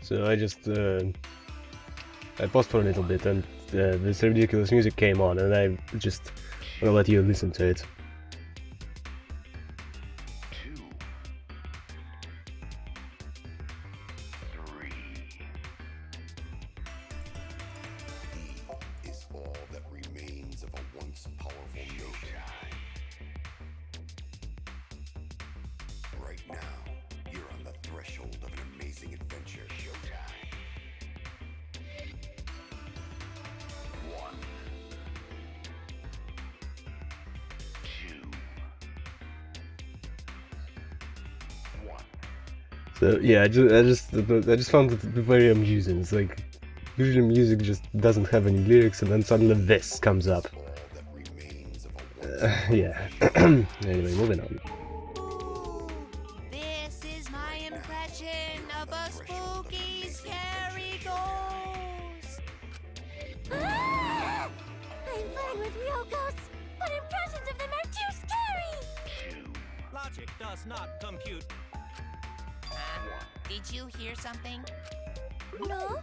so I paused for a little bit, and this ridiculous music came on, and I just wanna let you listen to it. So yeah, I just found it very amusing. It's like usually music just doesn't have any lyrics, and then suddenly this comes up. Yeah. Anyway, moving on. This is my impression of a spooky, scary ghost. Ah! I'm fine with real ghosts, but impressions of them are too scary! Logic does not compute. Did you hear something? No,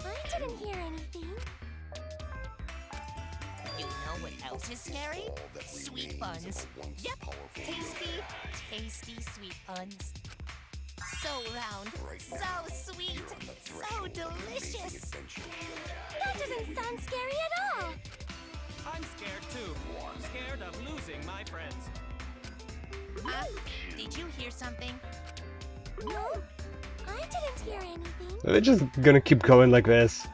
I didn't hear anything. You know what else is scary? Sweet buns. Yep, tasty sweet buns. So round, so sweet, so delicious. That doesn't sound scary at all. I'm scared too. Scared of losing my friends. Did you hear something? No, I didn't hear anything. We're just gonna keep going like this.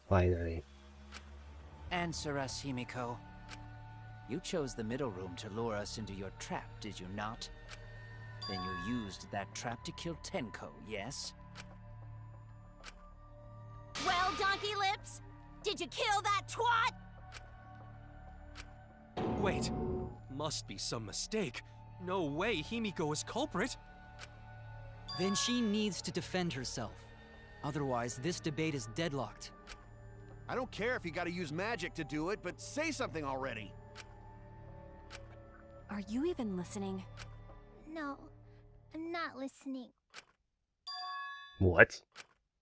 Finally. Answer us, Himiko. You chose the middle room to lure us into your trap, did you not? Then you used that trap to kill Tenko, yes? Well, Donkey Lips, did you kill that twat? Wait, must be some mistake. No way Himiko is culprit. Then she needs to defend herself. Otherwise, this debate is deadlocked. I don't care if you gotta use magic to do it, but say something already. Are you even listening? No, I'm not listening. What?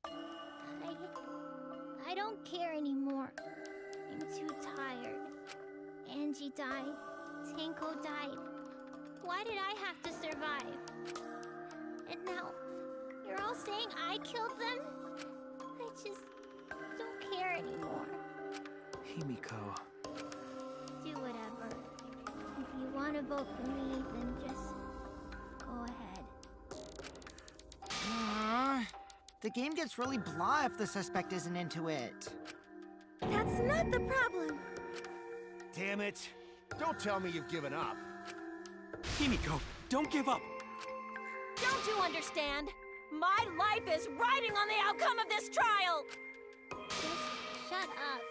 I don't care anymore. I'm too tired. Angie died. Tenko died. Why did I have to survive? And now, you're all saying I killed them? I just don't care anymore. Himiko. Do whatever. If you want to vote for me, then just go ahead. The game gets really blah if the suspect isn't into it. That's not the problem. Damn it. Don't tell me you've given up. Himiko, don't give up. Don't you understand? My life is riding on the outcome of this trial! Just shut up.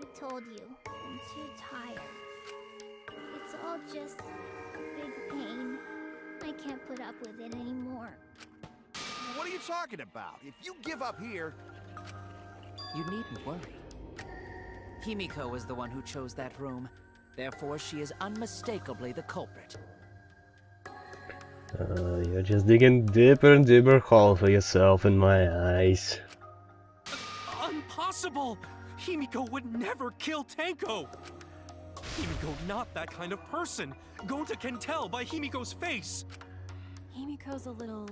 I told you, I'm too tired. It's all just big pain. I can't put up with it anymore. What are you talking about? If you give up here... You needn't worry. Himiko is the one who chose that room. Therefore, she is unmistakably the culprit. You're just digging deeper and deeper hole for yourself in my eyes. Impossible! Himiko would never kill Tenko! Himiko not that kind of person! Gonta can tell by Himiko's face! Himiko's a little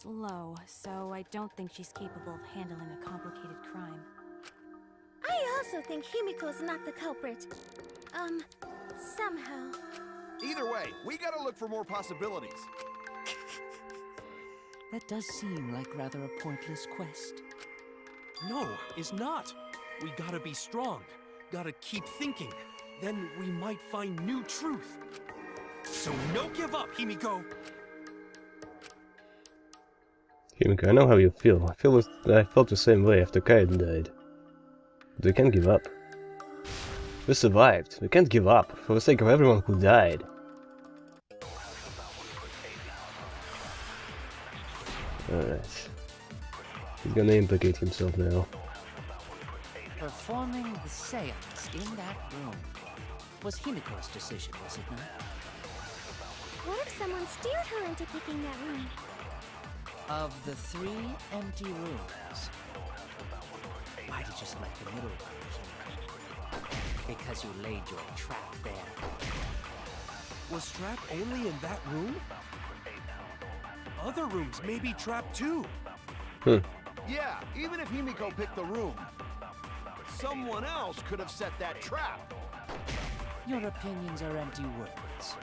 slow, so I don't think she's capable of handling a complicated crime. I also think Himiko's not the culprit. Somehow. Either way, we gotta look for more possibilities. That does seem like rather a pointless quest. No, is not. We gotta be strong. Gotta keep thinking. Then we might find new truth. So no give up, Himiko! Himiko, I know how you feel. I felt the same way after Kaiden died. But we can't give up. We survived. We can't give up, for the sake of everyone who died. Alright. He's gonna implicate himself now. Performing the seance in that room was Himiko's decision, was it not? someone steered her into picking that room? Of the 3 empty rooms, why did you select the middle one? Because you laid your trap there. Was Trap only in that room? Other rooms may be trapped too. Yeah, even if Himiko picked the room, someone else could have set that trap. Your opinions are empty words.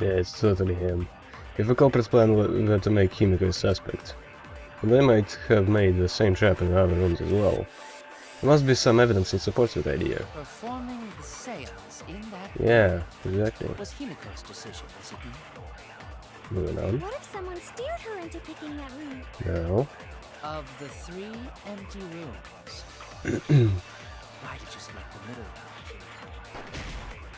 Yeah, it's totally him. If the culprit's plan were to make Himiko a suspect, they might have made the same trap in the other rooms as well. There must be some evidence that supports that idea. Performing the seance in that Yeah, exactly. was Himiko's decision, was it not? Moving on. What if someone steered her into picking that room? No. Of the 3 empty rooms, why did you select the middle one?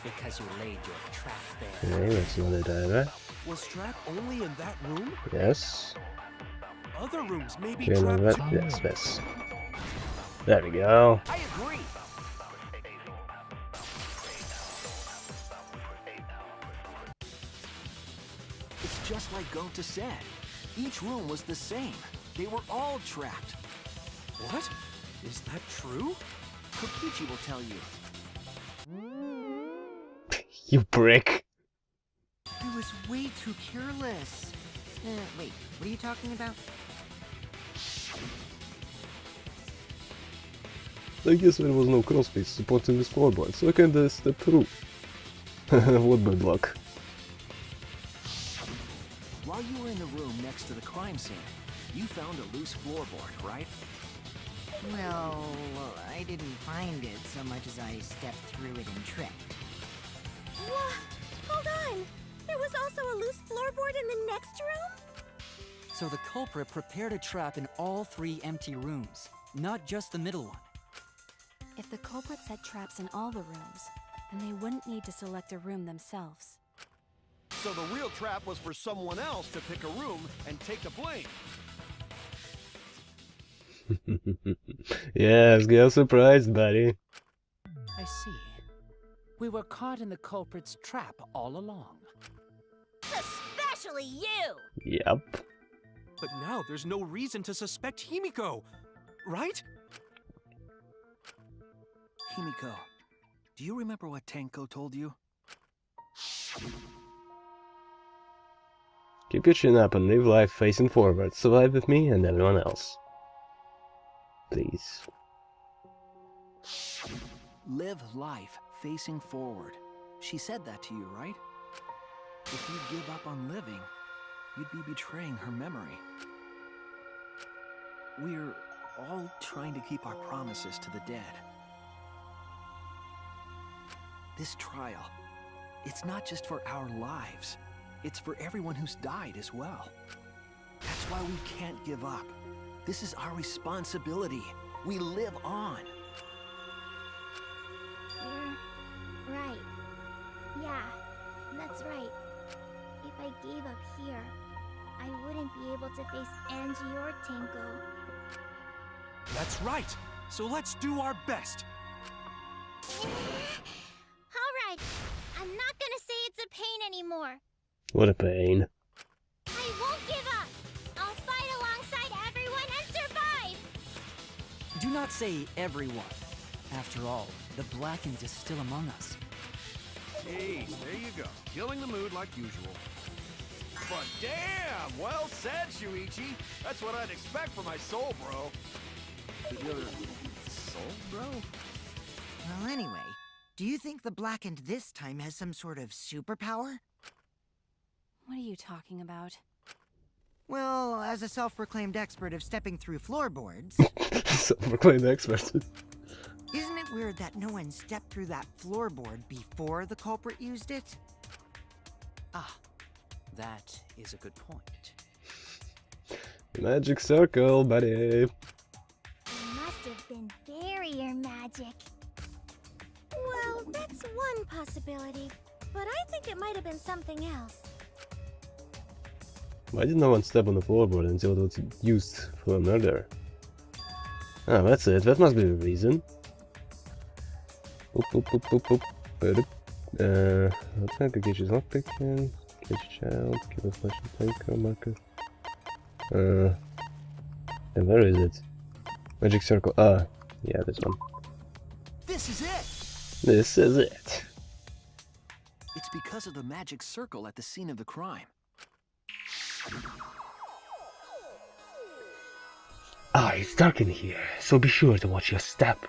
Because you laid your trap there. Okay, that's not it either. Was Trap only in that room? Yes. Other rooms may be Okay, now trapped that, too. yes, yes. There we go. I agree. It's just like Gonta said. Each room was the same. They were all trapped. What? Is that true? Kokichi will tell you. You prick. I was way too careless. Wait, what are you talking about? I guess there was no crosspiece supporting this floorboard, so I kinda stepped through. What bad luck. While you were in the room next to the crime scene, you found a loose floorboard, right? Well, I didn't find it so much as I stepped through it and tripped. Whoa! Hold on! There was also a loose floorboard in the next room? So the culprit prepared a trap in all 3 empty rooms, not just the middle one. If the culprit set traps in all the rooms, then they wouldn't need to select a room themselves. So the real trap was for someone else to pick a room and take the blame. Yes, get surprised, buddy. I see. We were caught in the culprit's trap all along. Especially you! Yep. But now there's no reason to suspect Himiko, right? Himiko, do you remember what Tenko told you? Keep your chin up and live life facing forward. Survive with me and everyone else. Please. Live life facing forward. She said that to you, right? If you give up on living, you'd be betraying her memory. We're all trying to keep our promises to the dead. This trial, it's not just for our lives. It's for everyone who's died as well. That's why we can't give up. This is our responsibility. We live on. You're right. Yeah, that's right. If I gave up here, I wouldn't be able to face Angie or Tenko. That's right. So let's do our best. Alright, I'm not gonna say it's a pain anymore. What a pain. I won't give up! I'll fight alongside everyone and survive! Do not say everyone. After all, the Blackened is still among us. Jeez, there you go. Killing the mood like usual. But damn, well said, Shuichi. That's what I'd expect from my soul, bro. Your soul, bro? Well, anyway, do you think the Blackened this time has some sort of superpower? What are you talking about? Well, as a self-proclaimed expert of stepping through floorboards, Self-proclaimed expert. isn't it weird that no one stepped through that floorboard before the culprit used it? Ah, that is a good point. Magic circle, buddy. It must have been barrier magic. Well, that's one possibility, but I think it might have been something else. Why did no one step on the floorboard until it was used for a murder? Ah, that's it. That must be the reason. Oop, oop, oop, oop, oop. Attack, gauge is not picking. Gauge child, keep a flash and tanker marker. And where is it? Magic circle. Ah, yeah, this one. This is it! This is it. It's because of the magic circle at the scene of the crime. Ah, it's dark in here, so be sure to watch your step.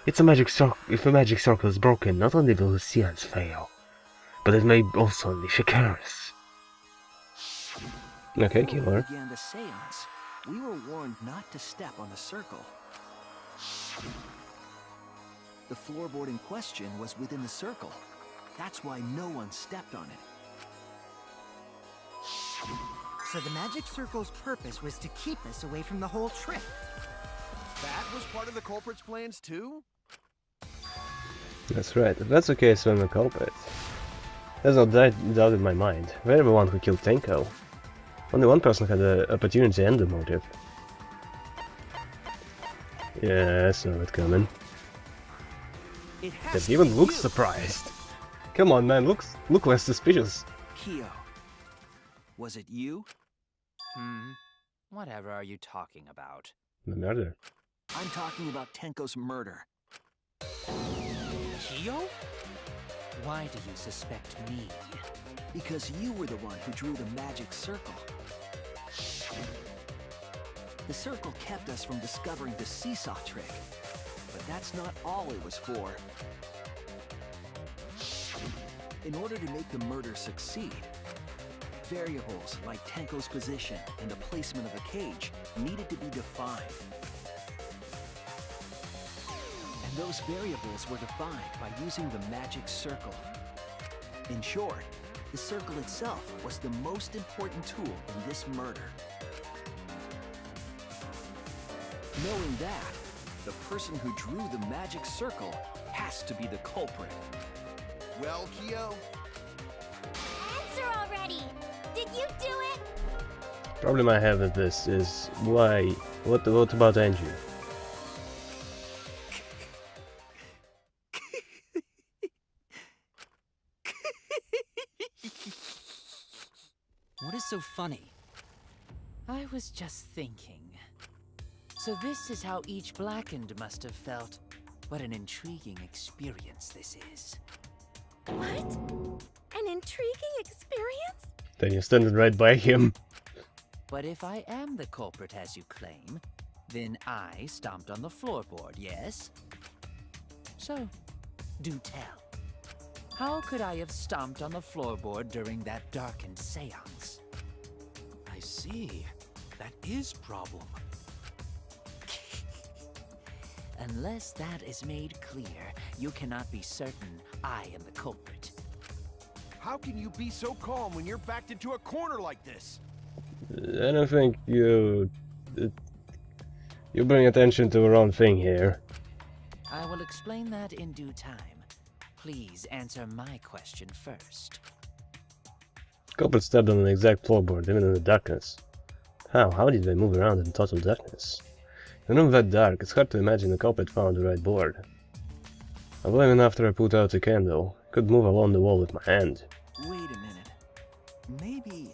It's a magic circle. If a magic circle is broken, not only will the seance fail, but it may also unleash a curse. Okay, Before we killer. began the seance, we were warned not to step on the circle. The floorboard in question was within the circle. That's why no one stepped on it. So the magic circle's purpose was to keep us away from the whole trip. That was part of the culprit's plans too? That's right. If that's the case, I'm the culprit. There's no doubt in my mind. We're the one who killed Tenko. Only one person had the opportunity and the motive. Yeah, I saw it coming. It has It to even be looks you. surprised. Come on, man, look less suspicious. Kyo, was it you? Whatever are you talking about? The murder. I'm talking about Tenko's murder. Kyo? Why do you suspect me? Because you were the one who drew the magic circle. The circle kept us from discovering the seesaw trick. But that's not all it was for. In order to make the murder succeed, variables like Tenko's position and the placement of the cage needed to be defined. And those variables were defined by using the magic circle. In short, the circle itself was the most important tool in this murder. Knowing that, the person who drew the magic circle has to be the culprit. Well, Kyo, Answer already! Did you do it? Problem I have with this is why? What about Angie? What is so funny? I was just thinking. So this is how each Blackened must have felt. What an intriguing experience this is. What? An intriguing experience? Then you're standing right by him. But if I am the culprit as you claim, then I stomped on the floorboard, yes? So, do tell. How could I have stomped on the floorboard during that darkened seance? I see. That is problem. Unless that is made clear, you cannot be certain I am the culprit. How can you be so calm when you're backed into a corner like this? I don't think you bring attention to the wrong thing here. I will explain that in due time. Please answer my question first. Culprit stepped on an exact floorboard, even in the darkness. How? How did they move around in total darkness? In a room that dark, it's hard to imagine the culprit found the right board. Although even after I put out a candle, I could move along the wall with my hand. Wait a minute. Maybe...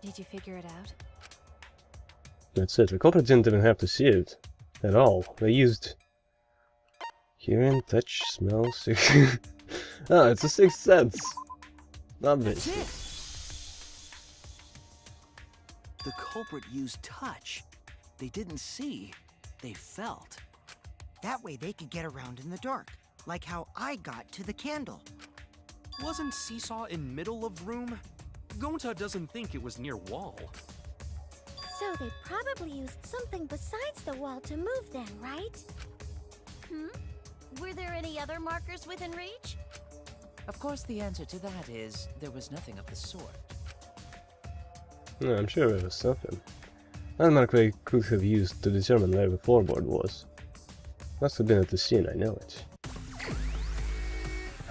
Did you figure it out? That's it. The culprit didn't even have to see it at all. They used hearing, touch, smell, ah, it's a sixth sense. Not That's this. it! The culprit used touch. They didn't see, they felt. That way they could get around in the dark, like how I got to the candle. Wasn't Seesaw in middle of room? Gonta doesn't think it was near wall. So they probably used something besides the wall to move then, right? Were there any other markers within reach? Of course, the answer to that is there was nothing of the sort. No, I'm sure there was something. Landmark they could have used to determine where the floorboard was. Must have been at the scene, I know it.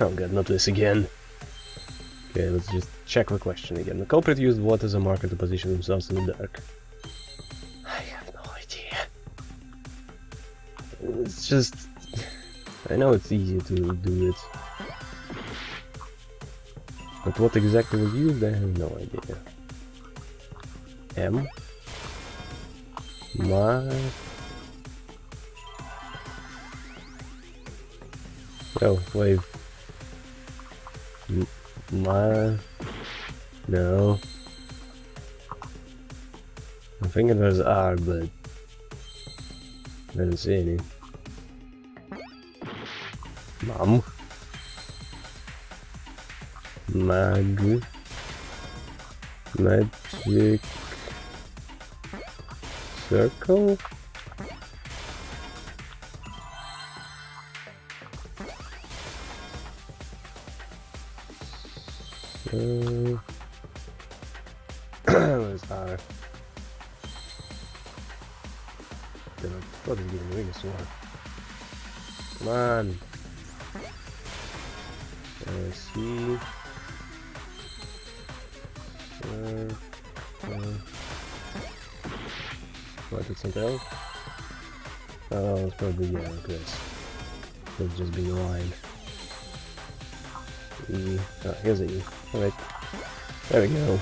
Oh god, not this again. Okay, let's just check the question again. The culprit used what as a marker to position themselves in the dark? I have no idea. It's just... I know it's easy to do it. But what exactly was used, I have no idea. M? Ma? Oh, wait. Ma? No. I think it was R, but I didn't see any. Mom? Mag? Magic circle? Where's R? Damn, I thought he was getting ring of sword. Come on! C. What, did something else? Oh, it's probably, yeah, this. Could just be aligned. E. Oh, here's an E. Alright. There we go.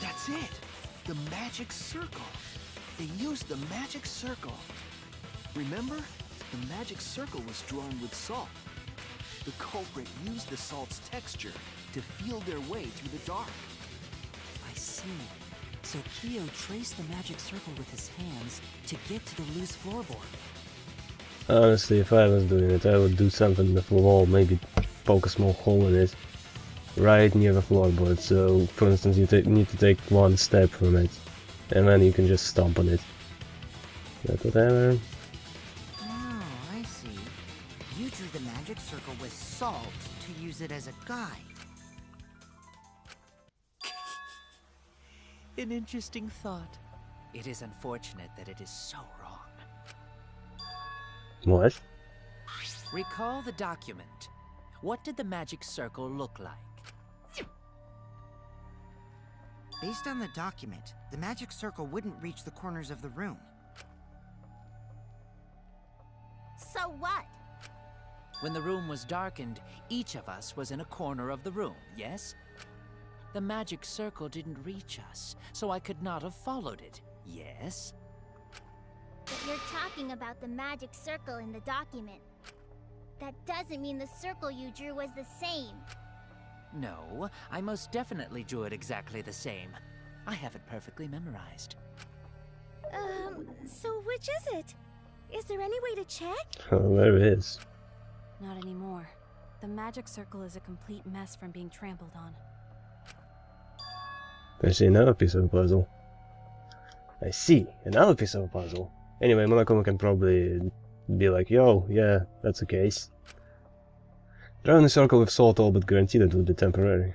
That's it! The magic circle! They used the magic circle. Remember? The magic circle was drawn with salt. The culprit used the salt's texture to feel their way through the dark. I see. So Kyo traced the magic circle with his hands to get to the loose floorboard. Honestly, if I was doing it, I would do something in the wall, maybe poke a small hole in it, right near the floorboard. So, for instance, you need to take one step from it, and then you can just stomp on it. But whatever. Oh, I see. You drew the magic circle with salt to use it as a guide. An interesting thought. It is unfortunate that it is so wrong. What? Recall the document. What did the magic circle look like? Based on the document, the magic circle wouldn't reach the corners of the room. So what? When the room was darkened, each of us was in a corner of the room, yes? The magic circle didn't reach us, so I could not have followed it, yes? But you're talking about the magic circle in the document. That doesn't mean the circle you drew was the same. No, I most definitely drew it exactly the same. I have it perfectly memorized. So which is it? Is there any way to check? Oh, there it is. Not anymore. The magic circle is a complete mess from being trampled on. I see another piece of a puzzle. I see another piece of a puzzle. Anyway, Monokuma can probably be like, yo, yeah, that's the case. Drawing a circle with salt all but guaranteed it would be temporary.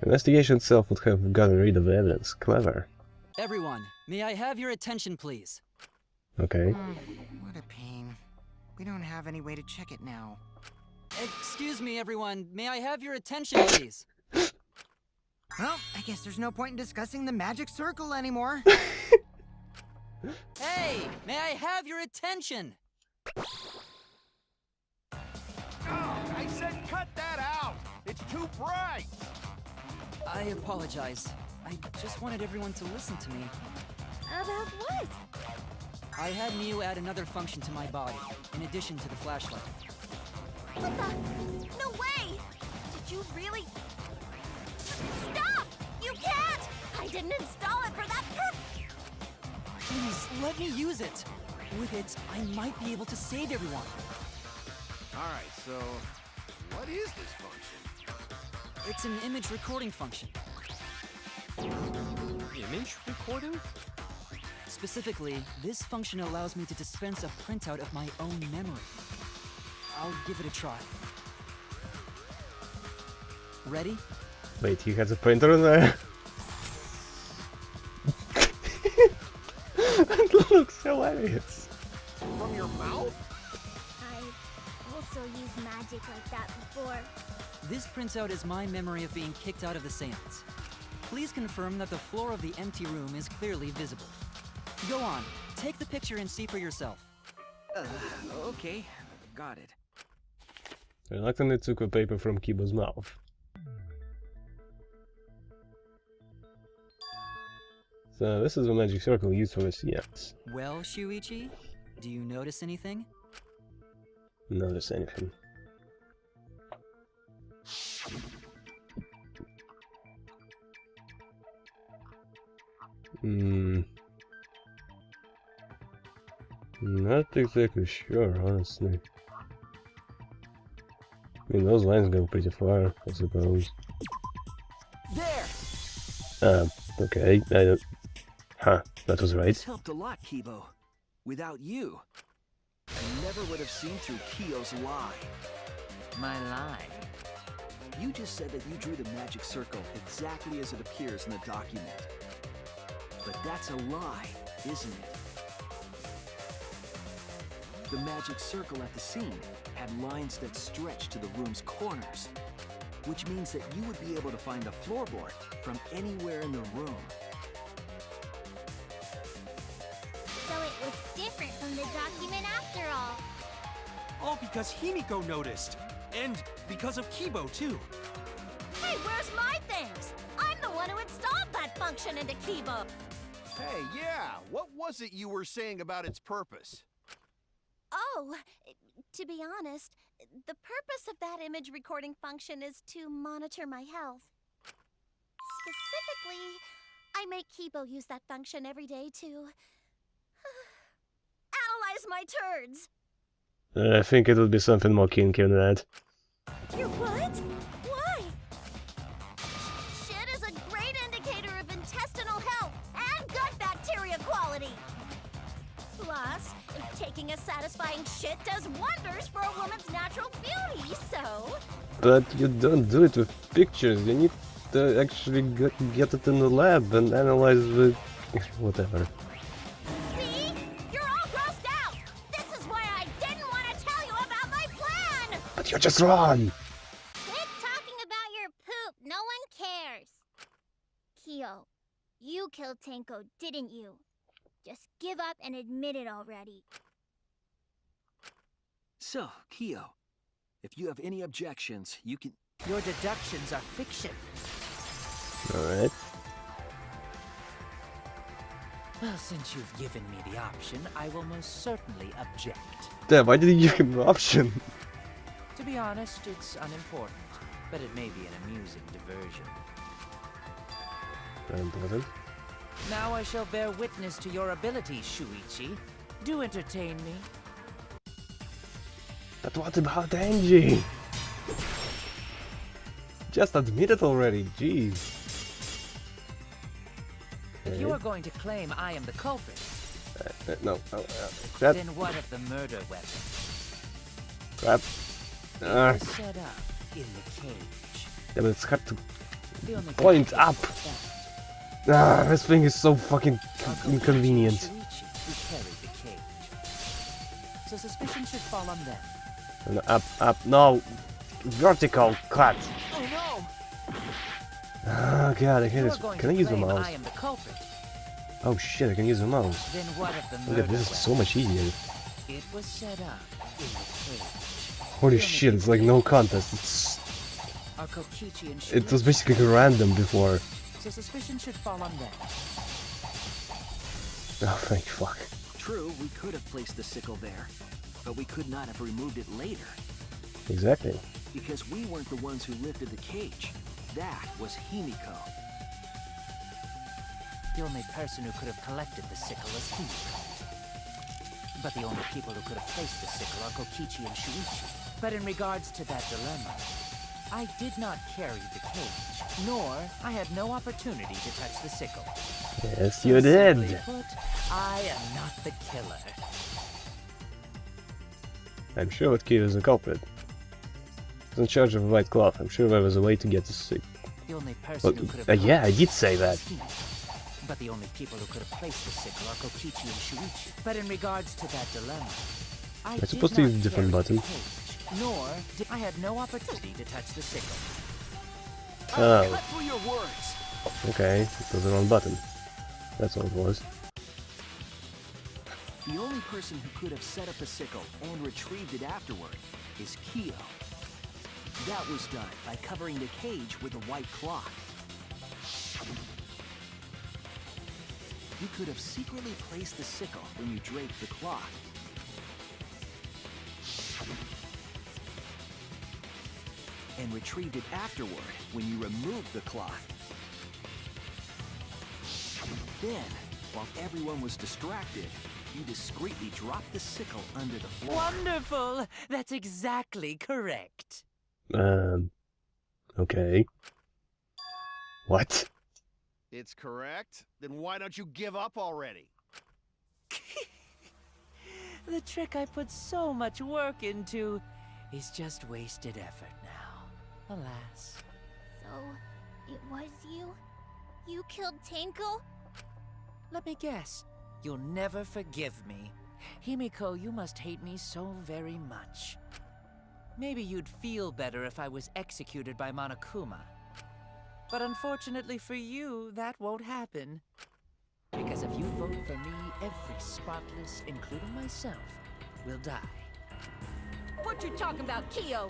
Investigation itself would have gotten rid of the evidence. Clever. Everyone, may I have your attention, please? Okay. What a pain. We don't have any way to check it now. Excuse me, everyone. May I have your attention, please? Well, I guess there's no point in discussing the magic circle anymore. Hey, may I have your attention? Oh, I said cut that out! It's too bright! I apologize. I just wanted everyone to listen to me. About what? I had Miu add another function to my body, in addition to the flashlight. What the? No way! Did you really? Stop! You can't! I didn't install it for that purpose! Please, let me use it. With it, I might be able to save everyone. Alright, so what is this function? It's an image recording function. Image recording? Specifically, this function allows me to dispense a printout of my own memory. I'll give it a try. Ready? Wait, he has a printer in there? That looks hilarious. From your mouth? I also used magic like that before. This printout is my memory of being kicked out of the seance. Please confirm that the floor of the empty room is clearly visible. Go on, take the picture and see for yourself. Okay, got it. Reluctantly took a paper from Kibo's mouth. So this is a magic circle used for SCMs. Well, Shuichi, do you notice anything? Notice anything. Not exactly sure, honestly. I mean, those lines go pretty far, I suppose. There! Okay, I don't... Huh, that was right. This helped a lot, Kibo. Without you, I never would have seen through Kyo's lie. My lie. You just said that you drew the magic circle exactly as it appears in the document. But that's a lie, isn't it? The magic circle at the scene had lines that stretched to the room's corners, which means that you would be able to find the floorboard from anywhere in the room. So it was different from the document after all. All because Himiko noticed. And because of Kibo, too. Hey, where's my things? I'm the one who installed that function into Kibo. Hey, yeah, what was it you were saying about its purpose? Oh, to be honest, the purpose of that image recording function is to monitor my health. Specifically, I make Kibo use that function every day to analyze my turds. I think it'll be something more kinky than that. Your what? Why? Shit is a great indicator of intestinal health and gut bacteria quality. Plus, taking a satisfying shit does wonders for a woman's natural beauty, so... But you don't do it with pictures, you need to actually get it in the lab and analyze the... whatever. See? You're all grossed out! This is why I didn't want to tell you about my plan! But you're just wrong! Quit talking about your poop. No one cares. Kyo, you killed Tenko, didn't you? Just give up and admit it already. So, Kyo, if you have any objections, you can... Your deductions are fiction. Alright. Well, since you've given me the option, I will most certainly object. Damn, why did you give him an option? To be honest, it's unimportant, but it may be an amusing diversion. Unimportant. Now I shall bear witness to your abilities, Shuichi. Do entertain me. But what about Angie? Just admit it already, jeez. If you are going to claim I am the culprit, No, crap, then what of the murder weapon? crap. It was set up in the cage. Yeah, but it's hard to The only point thing up. This thing is so fucking inconvenient. Shuichi who carried the cage. So suspicion should fall on them. No, up, no! Vertical cut! Oh no! Oh god, I hate You this. are going Can I to use the claim mouse? I am the culprit. Oh shit, I can use the mouse. Then what of the Look murder at this, it's so weapon? much easier. It was set up in the cage. Holy shit, it's like no contest. Are Kokichi and It was Shuichi- basically random before. So suspicion should fall on them. Oh, thank fuck. True, we could have placed the sickle there, but we could not have removed it later, Exactly. because we weren't the ones who lifted the cage. That was Himiko. The only person who could have collected the sickle is Himiko. But the only people who could have placed the sickle are Kokichi and Shuichi. But in regards to that dilemma, I did not carry the cage, nor I had no opportunity to touch the sickle. Yes, you did. Simply put, I am not the killer. I'm sure what Kyo is the culprit. He's in charge of a white cloth. I'm sure there was a way to get the sick. The only person who could have Yeah, I collected did the say sickle that. is Himiko. But the only people who could have placed the sickle are Kokichi and Shuichi. But in regards to that dilemma, I did supposed to not use a different carry the button. cage, nor did I had no opportunity to touch the sickle. Oh, Cut through your words. okay. It was the wrong button. That's all it was. The only person who could have set up the sickle and retrieved it afterward is Kyo. That was done by covering the cage with a white cloth. You could have secretly placed the sickle when you draped the cloth. And retrieved it afterward when you removed the cloth. Then, while everyone was distracted, you discreetly dropped the sickle under the floor. Wonderful! That's exactly correct. Okay. What? It's correct? Then why don't you give up already? The trick I put so much work into is just wasted effort now. Alas. So, it was you? You killed Tenko? Let me guess. You'll never forgive me. Himiko, you must hate me so very much. Maybe you'd feel better if I was executed by Monokuma. But unfortunately for you, that won't happen. Because if you vote for me, every spotless, including myself, will die. What you talking about, Kyo?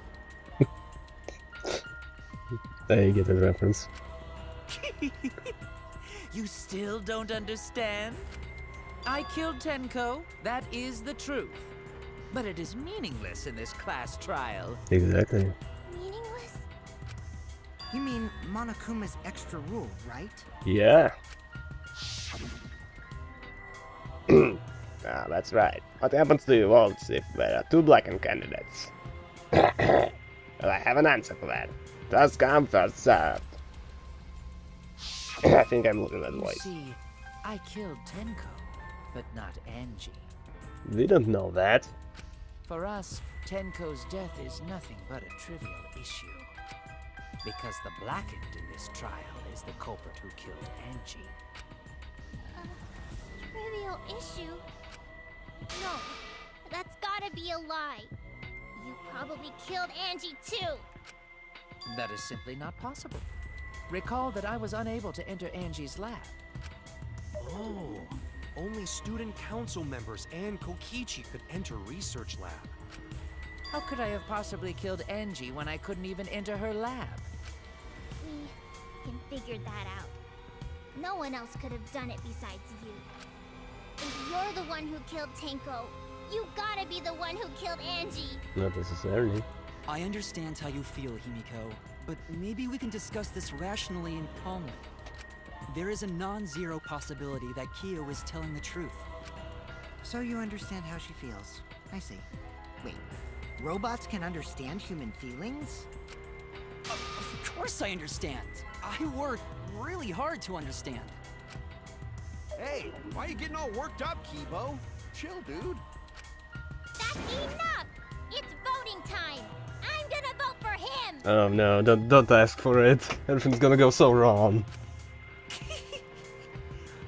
There you get the reference. You still don't understand? I killed Tenko, that is the truth. But it is meaningless in this class trial. Exactly. Meaningless? You mean Monokuma's extra rule, right? Yeah. Ah, that's right. What happens to your votes if there are two blackened candidates? Well, I have an answer for that. First come, first served. I think I'm losing that You voice. see, I killed Tenko, but not Angie. We don't know that. For us, Tenko's death is nothing but a trivial issue. Because the blackened in this trial is the culprit who killed Angie. Trivial issue? No, that's gotta be a lie. You probably killed Angie too. That is simply not possible. Recall that I was unable to enter Angie's lab. Oh, only student council members and Kokichi could enter research lab. How could I have possibly killed Angie when I couldn't even enter her lab? We can figure that out. No one else could have done it besides you. If you're the one who killed Tenko, you gotta be the one who killed Angie. Not necessarily. I understand how you feel, Himiko, but maybe we can discuss this rationally and calmly. There is a non-zero possibility that Kyo is telling the truth. So you understand how she feels. I see. Wait, robots can understand human feelings? Of course I understand. I work really hard to understand. Hey, why are you getting all worked up, Kibo? Chill, dude. That's enough! It's voting time! I'm gonna vote for him! Oh no, don't ask for it. Everything's gonna go so wrong.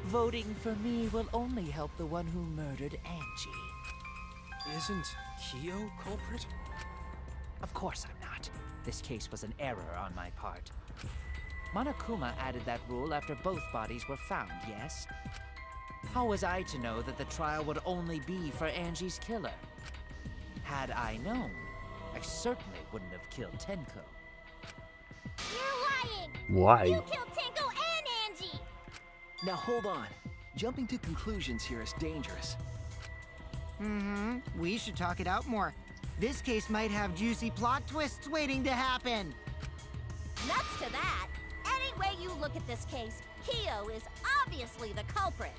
Voting for me will only help the one who murdered Angie. Isn't Kyo culprit? Of course I'm not. This case was an error on my part. Monokuma added that rule after both bodies were found, yes? How was I to know that the trial would only be for Angie's killer? Had I known, I certainly wouldn't have killed Tenko. You're lying! Why? You killed Tenko and Angie! Now hold on. Jumping to conclusions here is dangerous. Mm-hmm. We should talk it out more. This case might have juicy plot twists waiting to happen. Nuts to that. Any way you look at this case, Kyo is obviously the culprit.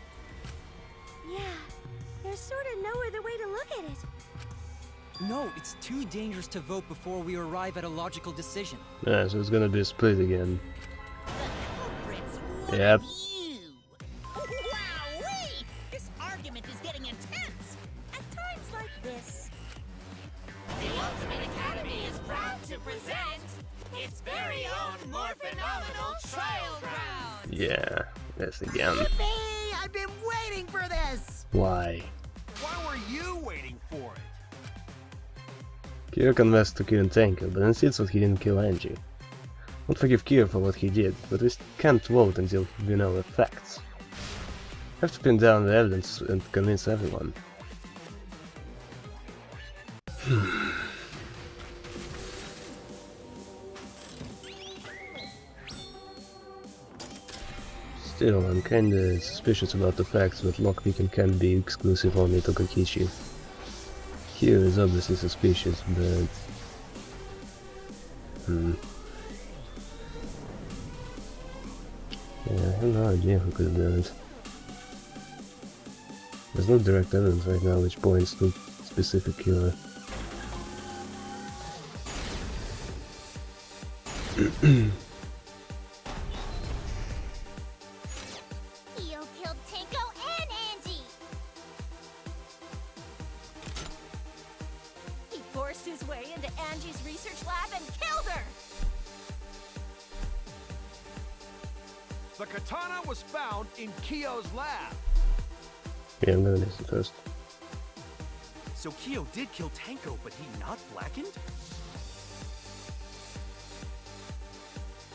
Yeah, there's sort of no other way to look at it. No, it's too dangerous to vote before we arrive at a logical decision. Yeah, so it's gonna be a split again. The culprits love Yep. you. Wowee! This argument is getting intense. At times like this, the Ultimate Academy is proud to present its very own more phenomenal trial ground. Yeah, this again. Yippee! I've been waiting for this! Why? Why were you waiting for it? Kyo confessed to killing Tenko, but insists that he didn't kill Angie. Won't forgive Kyo for what he did, but we can't vote until we know the facts. Have to pin down the evidence and convince everyone. Still, I'm kinda suspicious about the fact that lockpicking can be exclusive only to Kokichi. Kyo is obviously suspicious, but... Yeah, I have no idea who could have done it. There's no direct evidence right now which points to specific killer. Kyo killed Tenko and Angie! He forced his way into Angie's research lab and killed her! The katana was found in Kyo's lab. Yeah, I'm gonna listen first. So Kyo did kill Tenko, but he not blackened?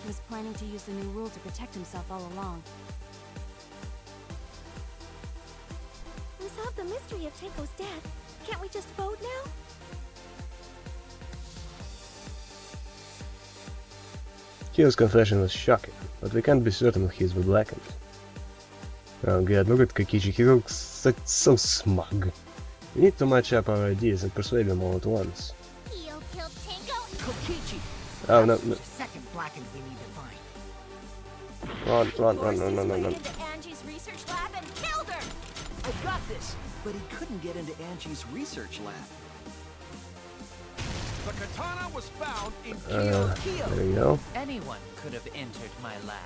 He was planning to use the new rule to protect himself all along. We solved the mystery of Tenko's death. Can't we just vote now? Kyo's confession was shocking, but we can't be certain if he's blackened. Oh god, look at Kokichi, he looks so smug. We need to match up our ideas and persuade them all at once. Kyo killed Tenko. Kokichi! Oh no, Perhaps no. there's a second blackened we need to find. Run, Forced no, his no, no, way no. into Angie's research lab and killed her! I got this! But he couldn't get into Angie's research lab. The katana was found in There Kyo. we go, Anyone could have entered my lab.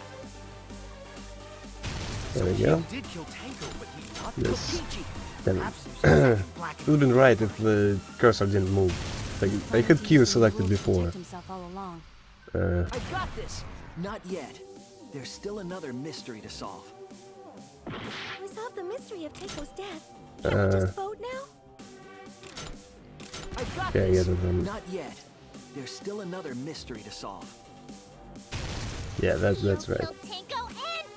there we Kyo go. did kill Tenko, but he not Yes. Kokichi! Then Perhaps there's a second blackened it would have been right if the cursor didn't move. Like, I had Kyo selected before. Protect himself all along. I got this! Not yet. There's still another mystery to solve. We solved the mystery of Tenko's death. Can't we just vote now? I got Okay, this! yeah, then- Not yet. There's still another mystery to solve. Yeah, that's right. Kyo killed Tenko and...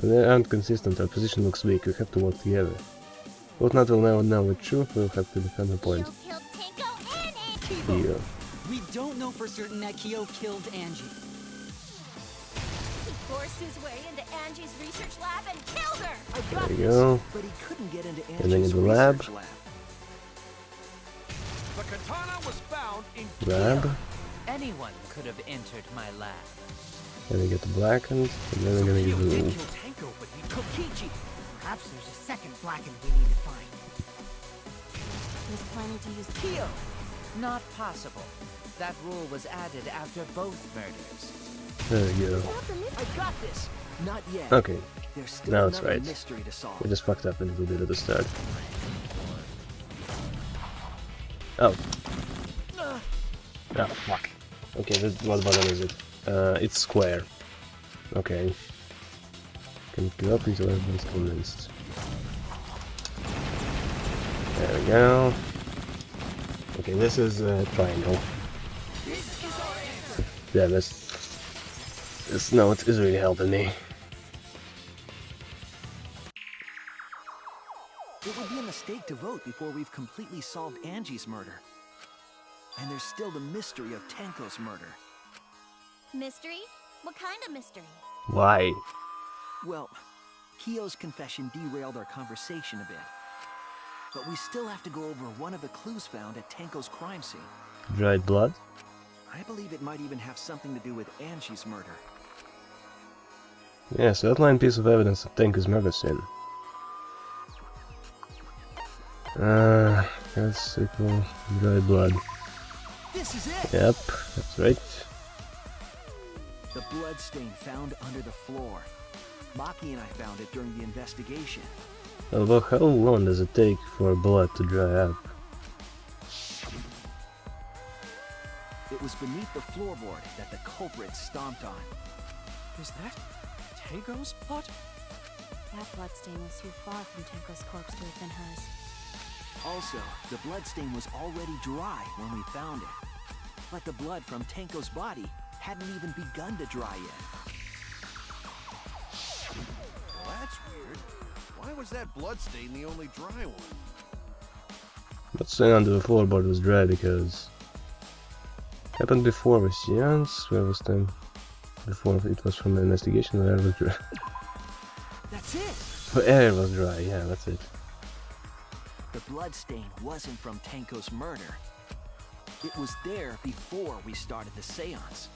When they aren't consistent, our position looks weak, we have to work together. Both not will never know the truth, we'll have to defend the point. Kyo killed Tenko and Angie! Kyo. We don't know for certain that Kyo killed Angie. He forced his way into Angie's research lab and killed her! I got There we this! go. But he couldn't get into And then Angie's in the lab. research lab. The katana was found in Grab. Anyone could have entered my lab. Then we get the blackened, and then we're gonna Kyo use the did rule. kill Tenko, but he Kokichi! Perhaps there's a second blackened we need to find. He was planning to use Kyo! Not possible. That rule was added after both murders. There we go. Solved the mystery. I got this! Not yet. Okay, There's still now it's another right. mystery to solve. we just fucked up a little bit at the start. Oh. Oh, fuck. Okay, what button is it? It's square. Okay. Can give up until everyone's convinced. There we go. Okay, this is a triangle. Yeah, this note is really helping me. It would be a mistake to vote before we've completely solved Angie's murder. And there's still the mystery of Tenko's murder. Mystery? What kind of mystery? Why? Well, Kyo's confession derailed our conversation a bit. But we still have to go over one of the clues found at Tenko's crime scene. Dried blood? I believe it might even have something to do with Angie's murder. Yes, outline piece of evidence of Tenko's murder scene. That's equal dried blood. This is it! Yep, that's right. The blood stain found under the floor. Maki and I found it during the investigation. Although, how long does it take for blood to dry up? It was beneath the floorboard that the culprit stomped on. Is that Tenko's blood? that bloodstain was too far from Tenko's corpse to have been hers. Also, the bloodstain was already dry when we found it. But the blood from Tenko's body hadn't even begun to dry yet. Well, that's weird. Why was that bloodstain the only dry one? But staying under the floorboard was dry because happened before with seance. Where was time? Before it was from the investigation. The air was dry. That's it! The air was dry. Yeah, that's it. The bloodstain wasn't from Tenko's murder. It was there before we started the seance.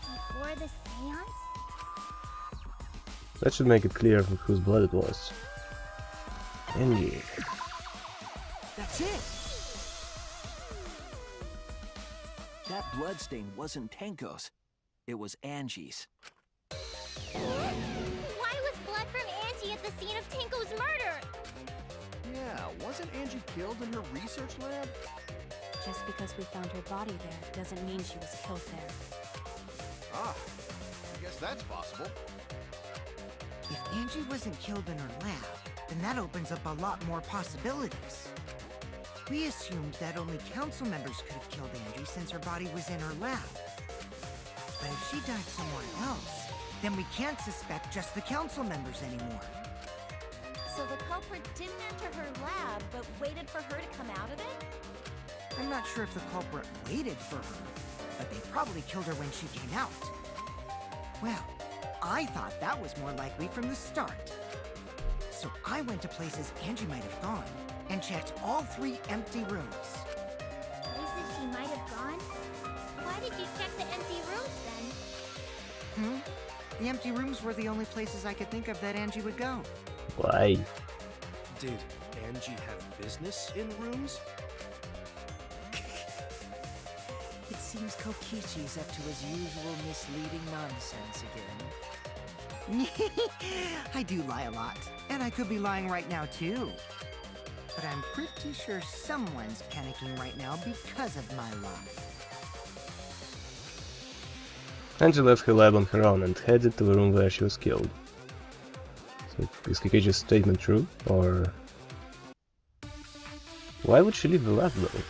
Before the seance? That should make it clear whose blood it was. Angie. That's it! That bloodstain wasn't Tenko's. It was Angie's. Why was blood from Angie at the scene of Tenko's murder? Yeah, wasn't Angie killed in her research lab? Just because we found her body there doesn't mean she was killed there. Ah, I guess that's possible. If Angie wasn't killed in her lab, then that opens up a lot more possibilities. We assumed that only council members could have killed Angie since her body was in her lab. But if she died somewhere else, then we can't suspect just the council members anymore. So the culprit didn't enter her lab, but waited for her to come out of it? I'm not sure if the culprit waited for her, but they probably killed her when she came out. Well, I thought that was more likely from the start. So I went to places Angie might have gone and checked all 3 empty rooms. Places she might have gone? Why did you check the empty rooms then? The empty rooms were the only places I could think of that Angie would go. Why? Did Angie have business in rooms? It seems Kokichi's up to his usual misleading nonsense again. I do lie a lot, and I could be lying right now too. But I'm pretty sure someone's panicking right now because of my lie. Angie left her lab on her own and headed to the room where she was killed. So is Kokichi's statement true, or... Why would she leave the lab though?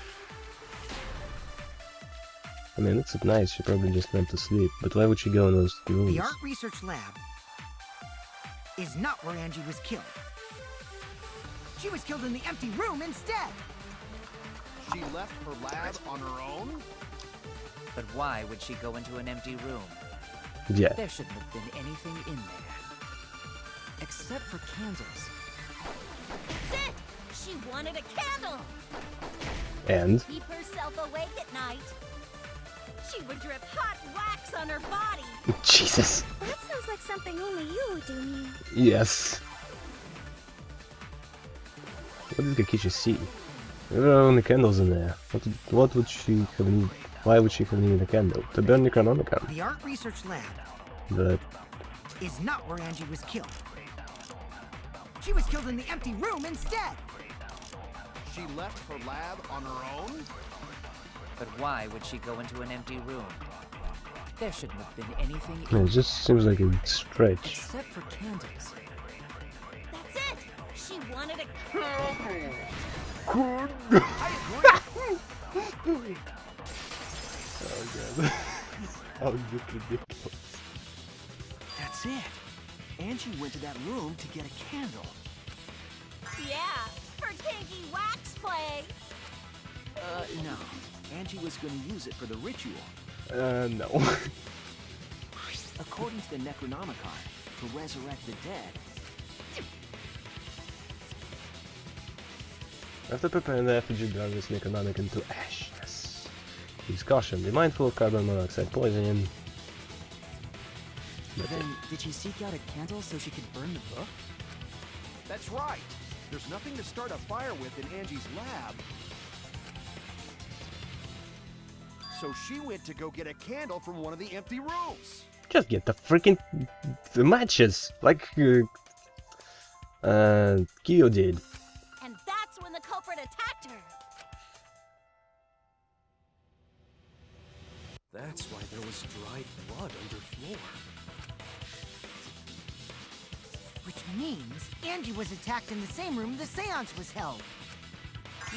I mean, it's at night, she probably just went to sleep, but why would she go in those rooms? The art research lab is not where Angie was killed. She was killed in the empty room instead! She left her lab on her own? But why would she go into an empty room? Yeah. There shouldn't have been anything in there. Except for candles. That's it! She wanted a candle! And? Keep herself awake at night. She would drip hot wax on her body. Jesus. That sounds like something only you would do, Mia. Yes. What did Kokichi see? There were only candles in there. What would she have needed? Why would she have needed a candle? To burn Necronomicon. The art research lab But... is not where Angie was killed. She was killed in the empty room instead! She left her lab on her own? But why would she go into an empty room? There shouldn't have been anything in it just seems like a stretch. except for candles. That's it! She wanted a candle. Oh god. How ridiculous. That's it. Angie went to that room to get a candle. Yeah, for kinky wax play. No. Angie was going to use it for the ritual. No. According to the Necronomicon, to resurrect the dead. After preparing the effigy, drown this Necronomicon to ash. Yes. Use caution. Be mindful of carbon monoxide poisoning. Then, did she seek out a candle so she could burn the book? That's right. There's nothing to start a fire with in Angie's lab. So she went to go get a candle from one of the empty rooms. Just get the freaking matches, like Kyo did. And that's when the culprit attacked her. That's why there was dried blood underfloor. Which means Angie was attacked in the same room the seance was held.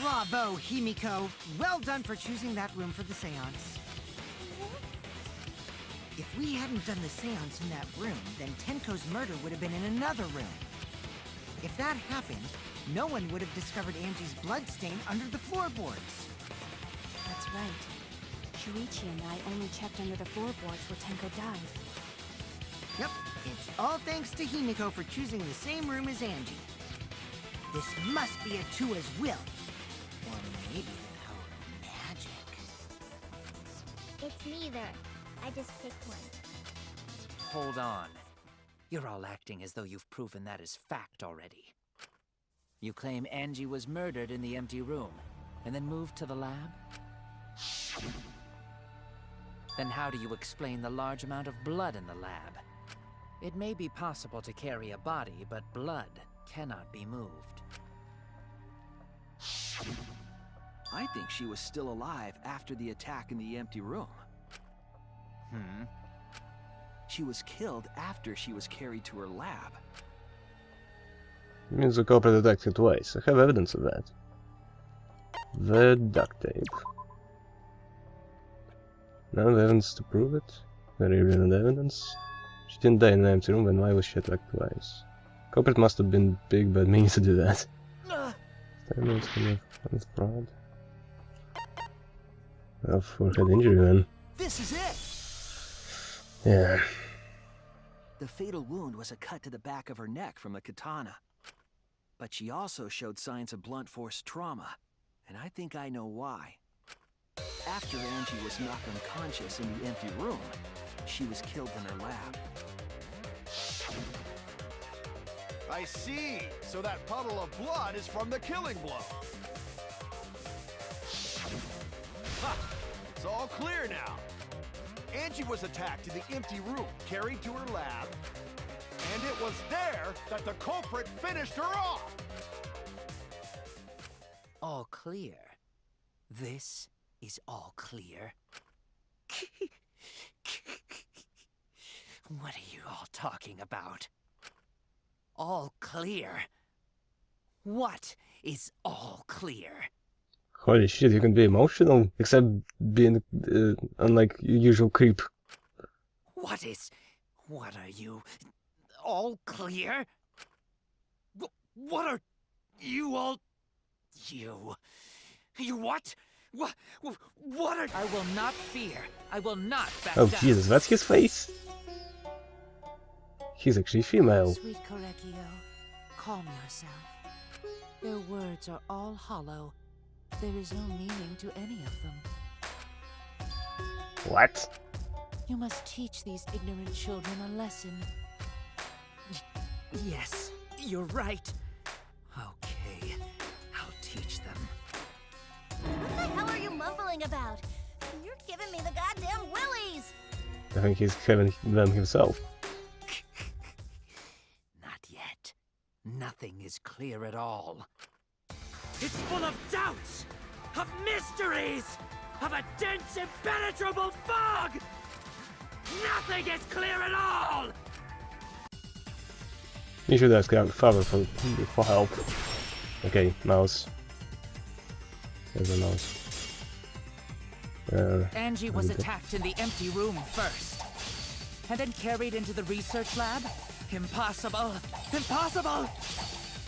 Bravo, Himiko. Well done for choosing that room for the seance. If we hadn't done the seance in that room, then Tenko's murder would have been in another room. If that happened, no one would have discovered Angie's bloodstain under the floorboards. That's right. Shuichi and I only checked under the floorboards where Tenko died. Yep, it's all thanks to Himiko for choosing the same room as Angie. This must be a Tua's will. Or maybe the power of magic. It's neither. I just picked one. Hold on. You're all acting as though you've proven that as fact already. You claim Angie was murdered in the empty room, and then moved to the lab? Then how do you explain the large amount of blood in the lab? It may be possible to carry a body, but blood cannot be moved. I think she was still alive after the attack in the empty room. She was killed after she was carried to her lab. Means the culprit attacked her twice. I have evidence of that. The duct tape. None of evidence to prove it? Very little evidence. She didn't die in an empty room, then why was she attacked twice? Culprit must have been big bad means to do that. Statements of fraud. Well, forehead injury then. This is it! Yeah. The fatal wound was a cut to the back of her neck from the katana. But she also showed signs of blunt force trauma, and I think I know why. After Angie was knocked unconscious in the empty room, she was killed in her lab. I see. So that puddle of blood is from the killing blow. Ha! It's all clear now. Angie was attacked in the empty room, carried to her lab, and it was there that the culprit finished her off. All clear. This is all clear. What are you all talking about? All clear? What is all clear? Holy shit, you can be emotional, except being unlike your usual creep. What are you? All clear? What are you all? You what? What are? I will not fear. I will not back Oh down. Jesus, that's his face? He's actually female. Sweet Korekio, calm yourself. Their words are all hollow. There is no meaning to any of them. What? You must teach these ignorant children a lesson. Yes, you're right. Okay, I'll teach them. What the hell are you mumbling about? You're giving me the goddamn willies! I think he's having them himself. Not yet. Nothing is clear at all. It's full of doubts, of mysteries, of a dense, impenetrable fog! Nothing is clear at all! You should ask your father for help. Okay, mouse. There's a mouse. Angie was attacked in the empty room first, and then carried into the research lab? Impossible! Impossible!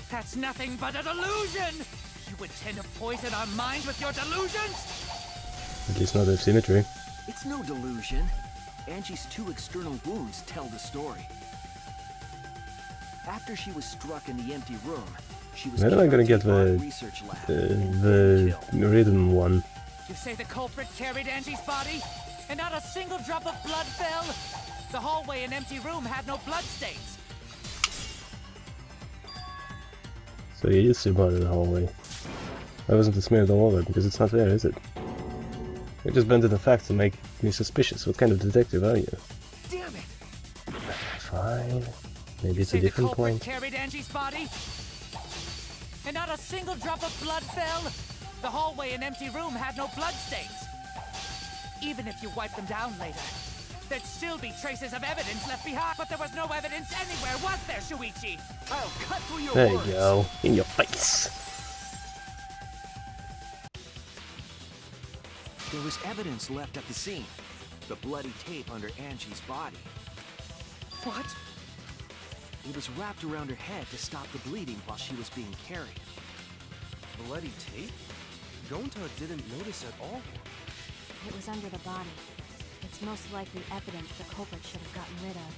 That's nothing but a delusion! You intend to poison our minds with your delusions? At least not the symmetry. It's no delusion. Angie's 2 external wounds tell the story. After she was struck in the empty room, she was When am I gonna get carried to the our research lab and killed. rhythm one? You say the culprit carried Angie's body, and not a single drop of blood fell? The hallway and empty room had no bloodstains. So he is blood in the hallway. Why wasn't it smeared all over? Because it's not there, is it? You just bent the facts to make me suspicious. What kind of detective are you? Damn it! Fine. Maybe it's a Say the different culprit point. carried Angie's body, and not a single drop of blood fell? The hallway and empty room had no bloodstains. Even if you wipe them down later, there'd still be traces of evidence left behind. But there was no evidence anywhere, was there, Shuichi? I'll cut through your There you words. go. In your face. There was evidence left at the scene. The bloody tape under Angie's body. What? It was wrapped around her head to stop the bleeding while she was being carried. Bloody tape? Gonta didn't notice at all. It was under the body. It's most likely evidence the culprit should have gotten rid of.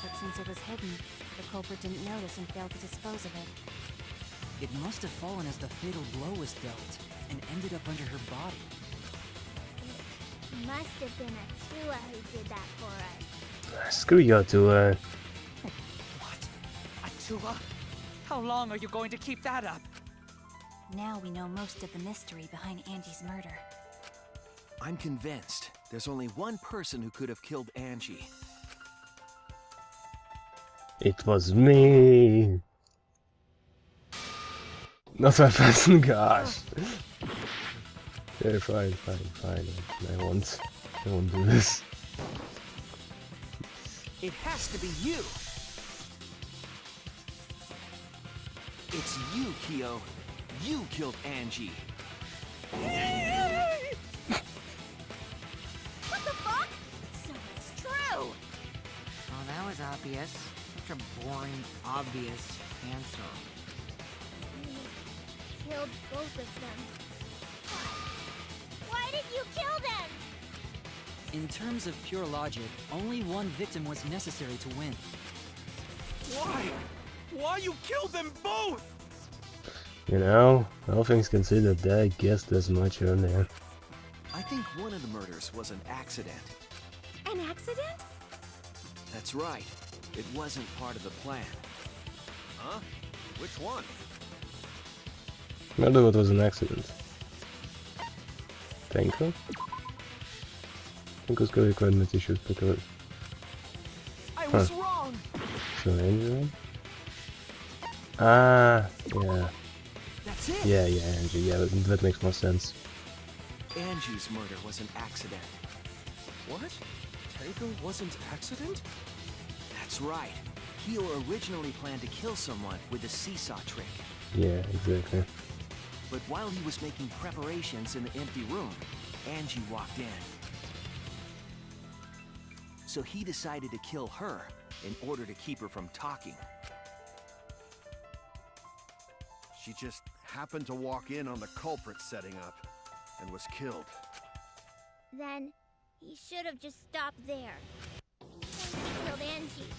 But since it was hidden, the culprit didn't notice and failed to dispose of it. It must have fallen as the fatal blow was dealt, and ended up under her body. It must have been Atua who did that for us. Screw you, Atua. What? Atua? How long are you going to keep that up? Now we know most of the mystery behind Angie's murder. I'm convinced there's only one person who could have killed Angie. It was me. Not my person, gosh. Yeah, fine. I won't do this. It has to be you! It's you, Kyo. You killed Angie. What the fuck? So it's true! Oh, that was obvious. Such a boring, obvious answer. You killed both of them. Why did you kill them? In terms of pure logic, only one victim was necessary to win. Why? Why you killed them both? You know, all things considered, I guessed as much earlier. I think one of the murders was an accident. An accident? That's right. It wasn't part of the plan. Huh? Which one? Maybe it was an accident. Tenko? Tenko's got requirement issues because... I was wrong! So Angel? Ah, yeah. That's it! Yeah, Angie, yeah, that makes more sense. Angie's murder was an accident. What? Tenko wasn't accident? That's right. Kyo originally planned to kill someone with the seesaw trick. Yeah, exactly. But while he was making preparations in the empty room, Angie walked in. So he decided to kill her in order to keep her from talking. She just happened to walk in on the culprit setting up and was killed. Then he should have just stopped there. Once he killed Angie,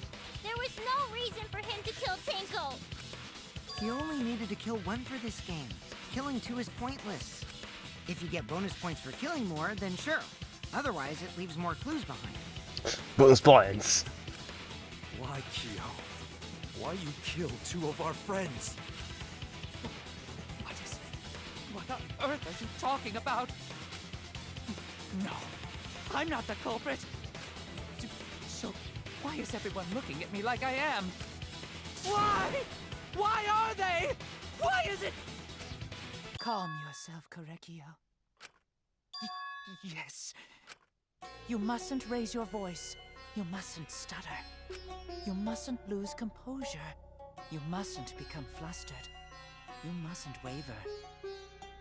there was no reason for him to kill Tenko. You only needed to kill one for this game. Killing two is pointless. If you get bonus points for killing more, then sure. Otherwise, it leaves more clues behind. Bonus points! Why, Kyo? Why you killed two of our friends? What on earth are you talking about? No, I'm not the culprit. So, why is everyone looking at me like I am? Why? Why are they? Why is it? Calm yourself, Korekio. Yes. You mustn't raise your voice. You mustn't stutter. You mustn't lose composure. You mustn't become flustered. You mustn't waver.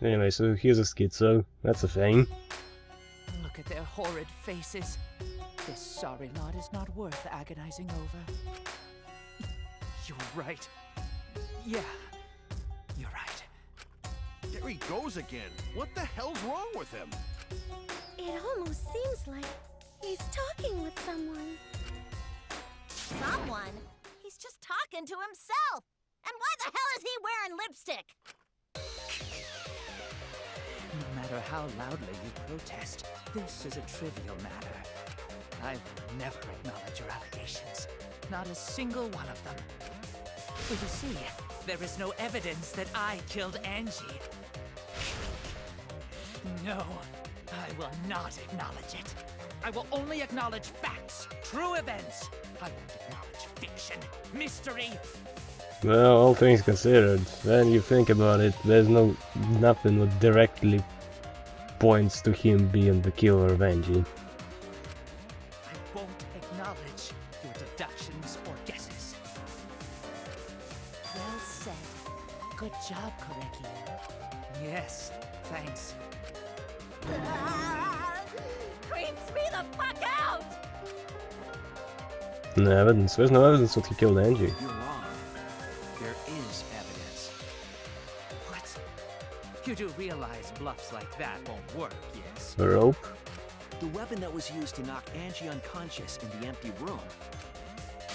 Anyway, so here's a schizo. That's a thing. Look at their horrid faces. This sorry lot is not worth agonizing over. You're right. Yeah, you're right. There he goes again. What the hell's wrong with him? It almost seems like he's talking with someone. Someone? He's just talking to himself. And why the hell is he wearing lipstick? No matter how loudly you protest, this is a trivial matter. I will never acknowledge your allegations. Not a single one of them. For you see, there is no evidence that I killed Angie. No, I will not acknowledge it. I will only acknowledge facts, true events. I won't acknowledge fiction, mystery. Well, all things considered, when you think about it, there's nothing that directly points to him being the killer of Angie. I won't acknowledge your deductions or guesses. Well said. Good job, Korekio. Yes, thanks. Creeps me the fuck out! No evidence. There's no evidence that he killed Angie. You're wrong. There is evidence. What? You do realize bluffs like that won't work, yes? A rope? The weapon that was used to knock Angie unconscious in the empty room.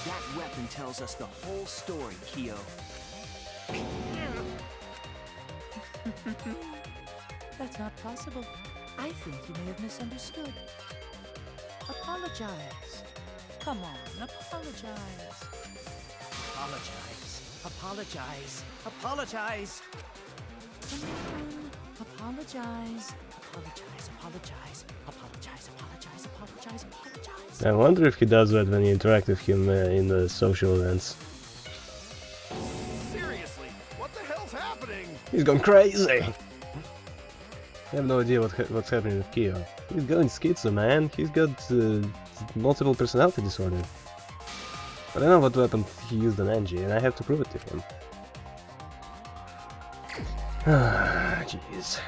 That weapon tells us the whole story, Kyo. That's not possible. I think you may have misunderstood. Apologize. Come on, apologize. Apologize. Apologize. Apologize. Come on. Apologize. Apologize. Apologize. Apologize. Apologize. Apologize. Apologize. I wonder if he does that when you interact with him in the social events. Seriously, what the hell's happening? He's gone crazy! I have no idea what's happening with Kyo. He's going schizo, man. He's got multiple personality disorder. But I know what weapon he used on Angie, and I have to prove it to him. Ah, jeez.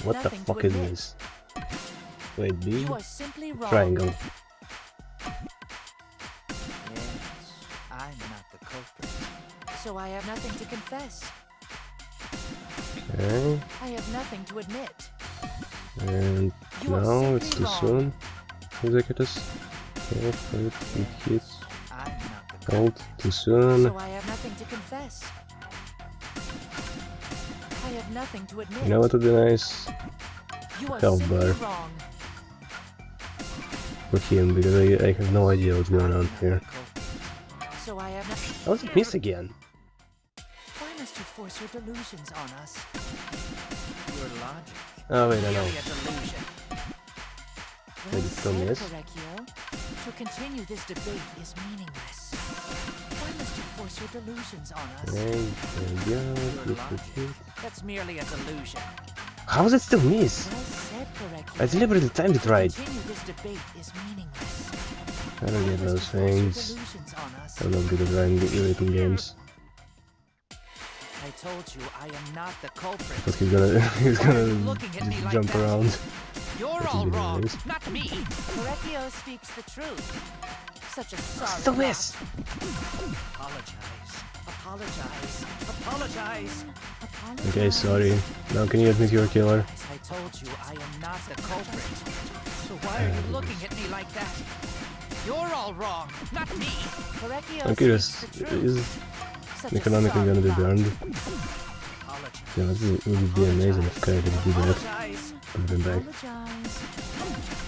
What the fuck is this? Wait, B? You are simply wrong. Triangle. Yes, I'm not the culprit. So I have nothing to confess. Okay. I have nothing to admit. And You are no, it's simply too wrong. soon. Executors. Okay, wait, it hits. I'm not the Hold, too soon. So I have nothing to confess. I have nothing to admit. You know what would be nice? You are Health simply bar wrong. For him, because I have no idea what's going on here. So I have nothing. How did it miss again? Why must you force your delusions on us? Your logic. Oh wait, I know. Merely a delusion. Wait, Well it's still said, miss? Correcchio. To continue this debate is meaningless. Why must you force your delusions on us? Okay, there we Your go. logic. That's merely a delusion. How does it still miss? Well said, Correcchio. I deliberately timed it right. To continue this debate is meaningless. I don't get Why those must you force your things. delusions on us? I'm not good at writing games. I told you I am not the culprit. But he's gonna looking at me just like jump that? around. You're That's all really wrong, nice. not me. Correcchio speaks the truth. Such a sorry. Still miss! Apologize. Apologize. Apologize. Apologize. Okay, sorry. Now can you admit you're a killer? I told you I am not the culprit. So why are you looking at me like that? You're all wrong, not me. Correcchio I'm curious, speaks the truth. is Such a economically sorry gonna be lot. burned? Apologize. Yeah, it would be amazing if Kai could do that. Apologize. Put him back. Apologize.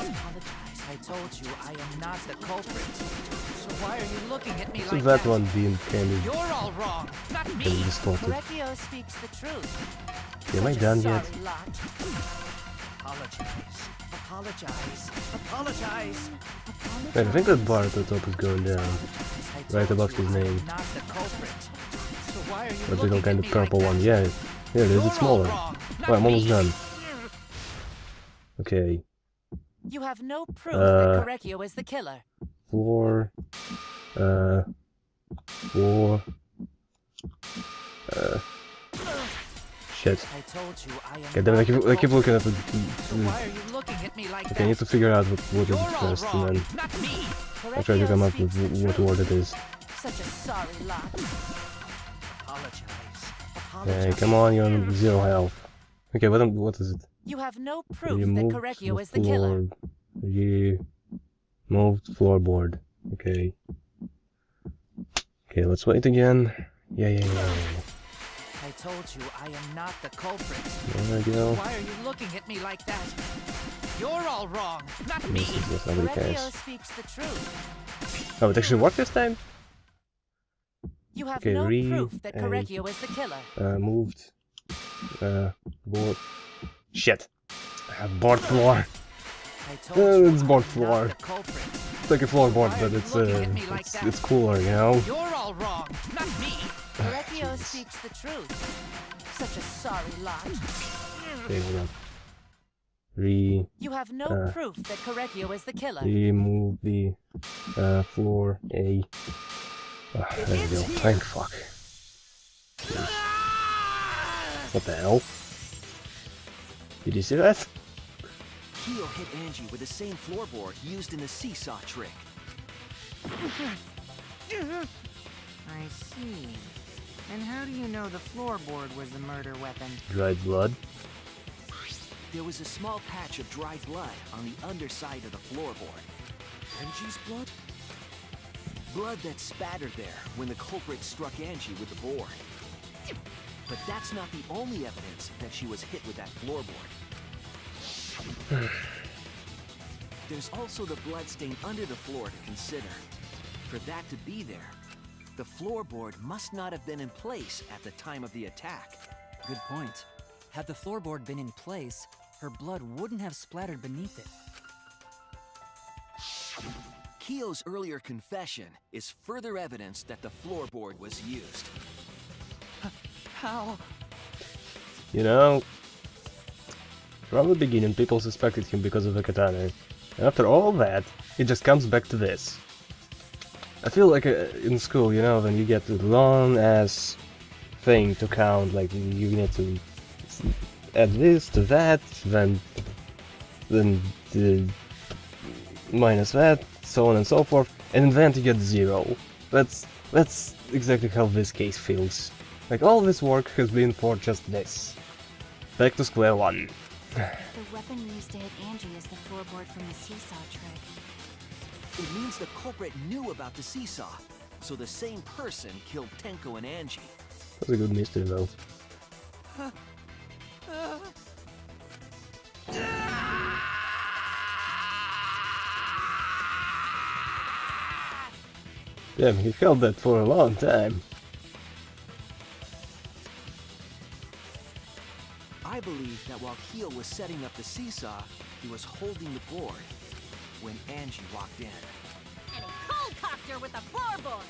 Apologize. I told you I am not the culprit. So why are you looking at me So like that one being kind of You're all wrong, not me. distorted. Correcchio speaks the truth. Am I Such a done yet? sorry lot. Apologize. Apologize. Apologize. Wait, I think that bar at the top is going down. I told Right above you his I am name. not the culprit. So why are you That little looking kind at of me like purple one. that? Yeah, here it is, You're it's all smaller. wrong, not Oh, I'm almost me. done. Okay, You have no proof that Correcchio is the killer. 4, 4, shit. I told you I am God damn it, not I the keep culprit. looking at it. So why are you looking at me like Okay, I need that? to figure out what is You're it all first, wrong, and then not me. I'll try to come up with Correcchio what speaks the word it truth. is. Such a sorry lot. Apologize. Hey, Apologize. come on, you're on 0 health. Okay, what is it? You have no proof that Removed Correcchio the is the killer. floor. Removed floorboard. Okay. Okay, let's wait again. Yeah. I told you I am not the culprit. There we go. Why are you looking at me like that? You're all wrong, not me. Yes, nobody Correcchio cares. speaks the truth. Oh, it actually worked this time? You have Okay, no re- proof that and- Correcchio is the killer. Moved. Board. Shit. Board floor. I told you It's I board am floor. not the culprit. It's like a floorboard, Why are but you it's looking at me like that? it's cooler, you know? You're all wrong, not me. Correcchio Jeez. speaks the truth. Such a sorry lot. Okay, hold on. You have no proof that Correcchio is the killer. Remove the floor A. There we go. Thank fuck. What the hell? Did you see that? Kyo hit Angie with the same floorboard used in the seesaw trick. I see. And how do you know the floorboard was the murder weapon? Dried blood. There was a small patch of dried blood on the underside of the floorboard. Angie's blood? Blood that spattered there when the culprit struck Angie with the board. But that's not the only evidence that she was hit with that floorboard. There's also the blood stain under the floor to consider. For that to be there, the floorboard must not have been in place at the time of the attack. Good point. Had the floorboard been in place, her blood wouldn't have splattered beneath it. Keo's earlier confession is further evidence that the floorboard was used. How? You know, from the beginning people suspected him because of the katana. And after all that, it just comes back to this. I feel like in school, you know, when you get a long-ass thing to count, like you need to add this to that, then minus that, so on and so forth, and then you get 0. That's exactly how this case feels. Like all this work has been for just this. Back to square one. The weapon used to hit Angie is the floorboard from the seesaw trick. It means the culprit knew about the seesaw, so the same person killed Tenko and Angie. That's a good mystery though. Damn, he held that for a long time. I believe that while Keo was setting up the seesaw, he was holding the board when Angie walked in. And he cold-cocked her with the floorboard!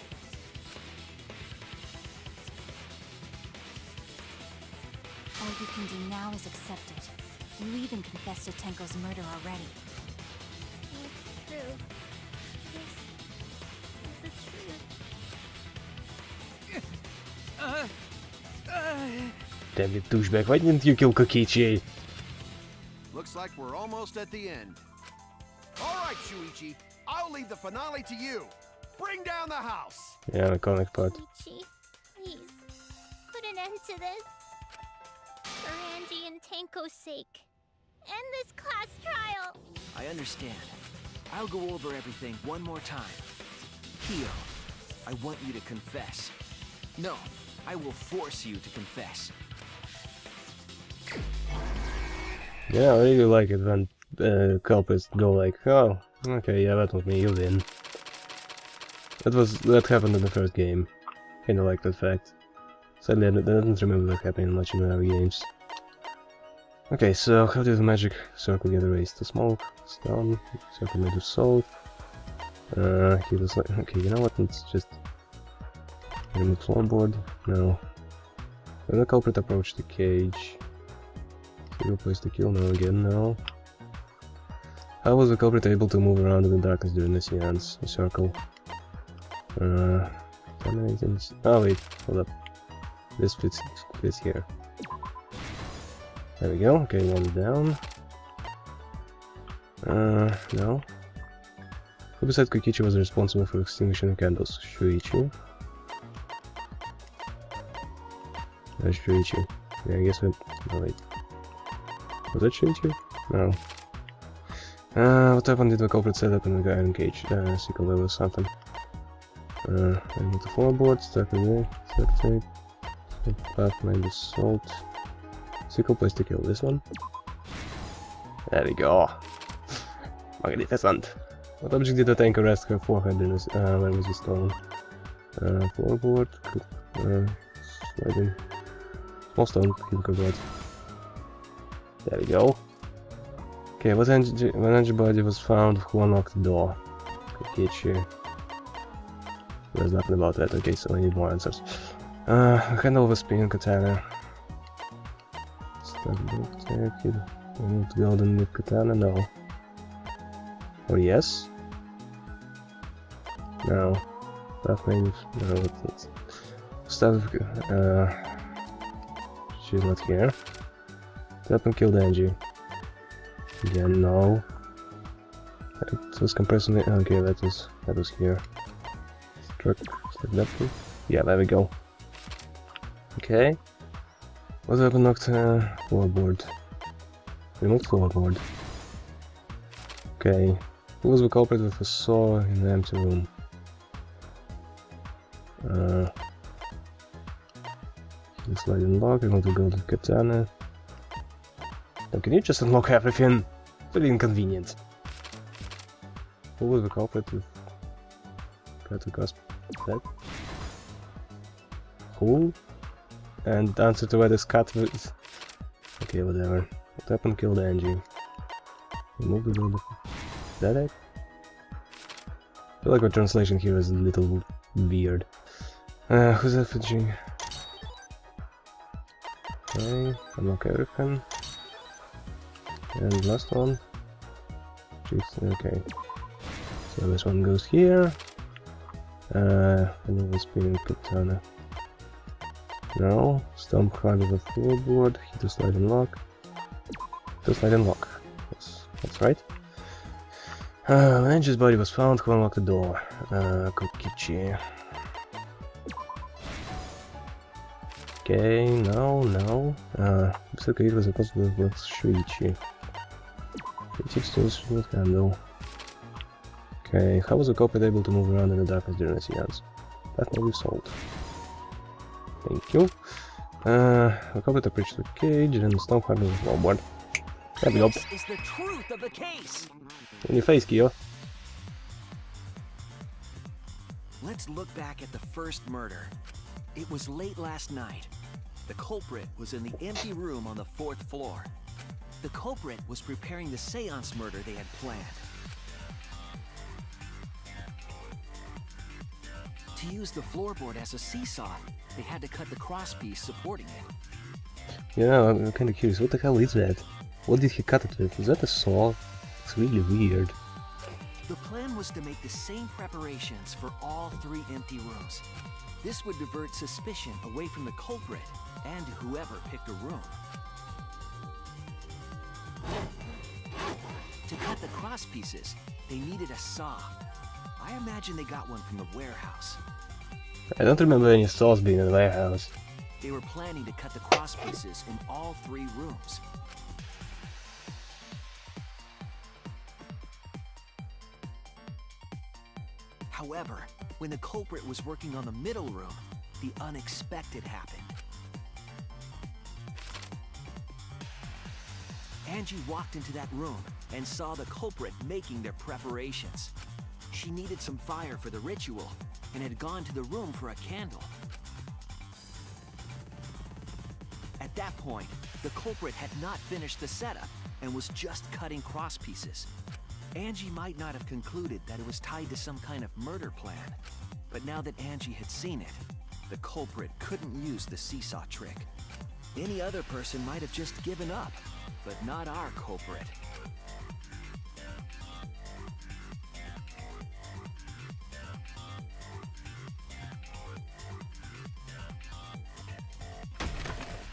All you can do now is accept it. You even confessed to Tenko's murder already. It's true. This is the truth. Damn you douchebag, why didn't you kill Kokichi? Looks like we're almost at the end. All right, Shuichi, I'll leave the finale to you. Bring down the house. Yeah, the comic part. Ichi, please, put an end to this. For Angie and Tenko's sake. End this class trial. I understand. I'll go over everything one more time. Keo, I want you to confess. No, I will force you to confess. Yeah, I really like it when culprits go like, oh, okay, yeah, that was me, you win. That happened in the first game. Kinda like that fact. Sadly, I didn't remember that happening much in other games. Okay, so how did the magic circle get erased? The smoke, stone, circle made of salt. He was like, okay, you know what? Let's just remove floorboard. No. When the culprit approached the cage, he replaced the kill. No, again, no. How was the culprit able to move around in the darkness during the seance? A circle. Terminating. Oh wait, hold up. This fits here. There we go. Okay, one down. No. Who besides Kokichi was responsible for extinguishing the candles? Shuichi. That's Shuichi. Yeah, I guess that. Oh wait. Was that Shuichi? No. What weapon did the culprit set up in the iron cage? Sickle level or something. Remove the floorboard, stuck in there, stuck tape. Path made with salt. Sickle place to kill this one. There we go. Magnificent. What object did the tank rest her forehead in his, when was it stolen? Floorboard. Sliding. Small stone, cubicle blood. There we go. Okay, when Angie body was found, who unlocked the door? Kokichi. There's nothing about that. Okay, so I need more answers. Handle of a spinning katana. Stop book kid. Removed golden with katana? No. Or yes? No. That means no. It's stop. She's not here. Stop and killed Angie. Again, no. It was compressing it. Okay, that was here. Truck. Is that through? Yeah, there we go. Okay. What happened? Knocked floorboard. Remote floorboard. Okay. Who was the culprit with a saw in the empty room? The slide unlock. I want to go to Katana. Now, can you just unlock everything? Very inconvenient. Who was the culprit with Cusp? That? Who? And answer to that is cut with... Okay, whatever. What happened? Killed Angie. Remove the building. Is that it? I feel like our translation here is a little weird. Who's effigy? Okay, unlock everything. And last one. Jeez, okay. So this one goes here. And then the spinning katana. No, stomp hard with the floorboard, hit the slide and lock. The slide and lock. That's right. Angie's body was found, who unlocked the door? Kokichi. Okay, no. It's okay, it was supposed to be with Shuichi. Shuichi still shouldn't handle. Okay, how was the culprit able to move around in the darkness during the seance? That may be solved. Thank you. The culprit approached the cage and stomped hard on the floorboard. There we go. This is the truth of the case. In your face, Kyo. Let's look back at the first murder. It was late last night. The culprit was in the empty room on the 4th floor. The culprit was preparing the seance murder they had planned. To use the floorboard as a seesaw, they had to cut the crosspiece supporting it. Yeah, I'm kind of curious. What the hell is that? What did he cut it with? Is that a saw? It's really weird. The plan was to make the same preparations for all 3 empty rooms. This would divert suspicion away from the culprit and whoever picked a room. To cut the cross pieces, they needed a saw. I imagine they got one from the warehouse. I don't remember any saws being in the warehouse. They were planning to cut the cross pieces in all 3 rooms. However, when the culprit was working on the middle room, the unexpected happened. Angie walked into that room and saw the culprit making their preparations. She needed some fire for the ritual and had gone to the room for a candle. At that point, the culprit had not finished the setup and was just cutting cross pieces. Angie might not have concluded that it was tied to some kind of murder plan. But now that Angie had seen it, the culprit couldn't use the seesaw trick. Any other person might have just given up, but not our culprit.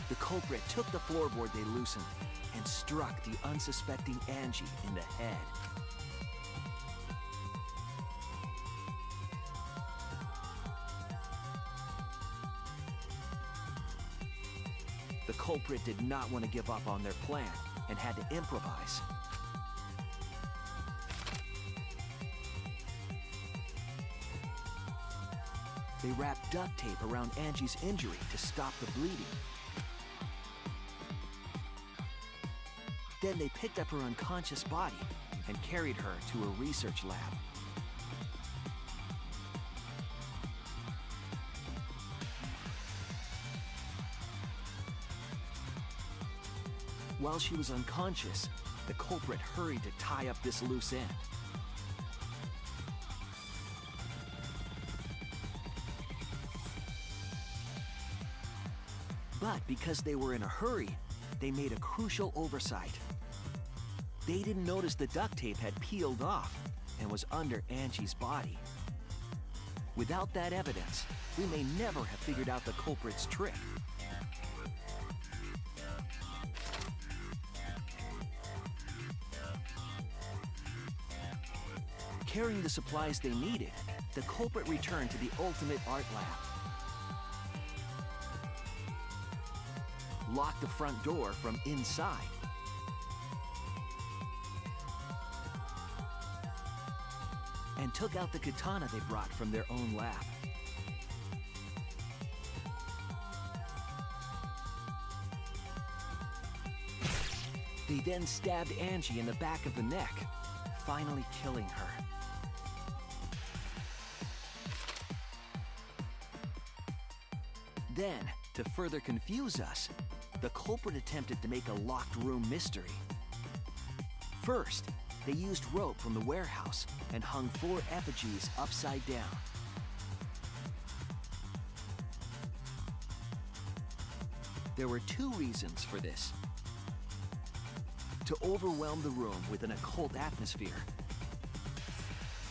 The culprit took the floorboard they loosened and struck the unsuspecting Angie in the head. The culprit did not want to give up on their plan and had to improvise. They wrapped duct tape around Angie's injury to stop the bleeding. Then they picked up her unconscious body and carried her to a research lab. While she was unconscious, the culprit hurried to tie up this loose end. But because they were in a hurry, they made a crucial oversight. They didn't notice the duct tape had peeled off and was under Angie's body. Without that evidence, we may never have figured out the culprit's trick. Carrying the supplies they needed, the culprit returned to the ultimate art lab. Locked the front door from inside. And took out the katana they brought from their own lab. They then stabbed Angie in the back of the neck, finally killing her. Then, to further confuse us, the culprit attempted to make a locked room mystery. First, they used rope from the warehouse and hung 4 effigies upside down. There were 2 reasons for this. To overwhelm the room with an occult atmosphere.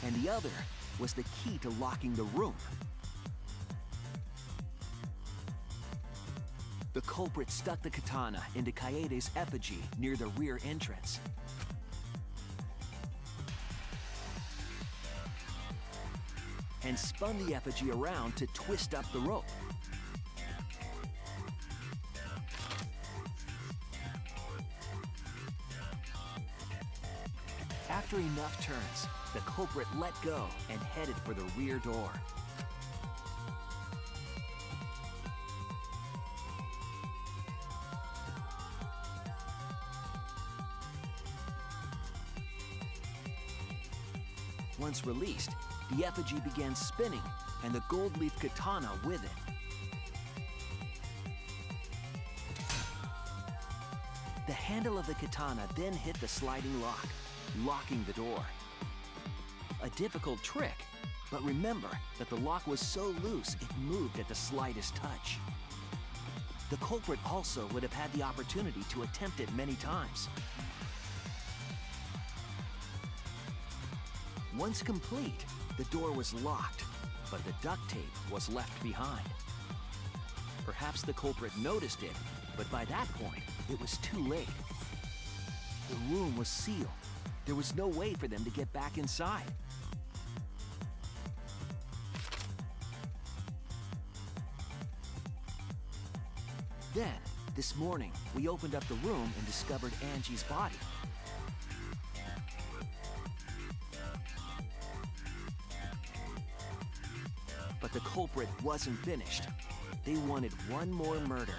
And the other was the key to locking the room. The culprit stuck the katana into Kaede's effigy near the rear entrance. And spun the effigy around to twist up the rope. After enough turns, the culprit let go and headed for the rear door. Once released, the effigy began spinning, and the gold leaf katana with it. The handle of the katana then hit the sliding lock, locking the door. A difficult trick, but remember that the lock was so loose it moved at the slightest touch. The culprit also would have had the opportunity to attempt it many times. Once complete, the door was locked, but the duct tape was left behind. Perhaps the culprit noticed it, but by that point, it was too late. The room was sealed. There was no way for them to get back inside. Then, this morning, we opened up the room and discovered Angie's body. But the culprit wasn't finished. They wanted one more murder.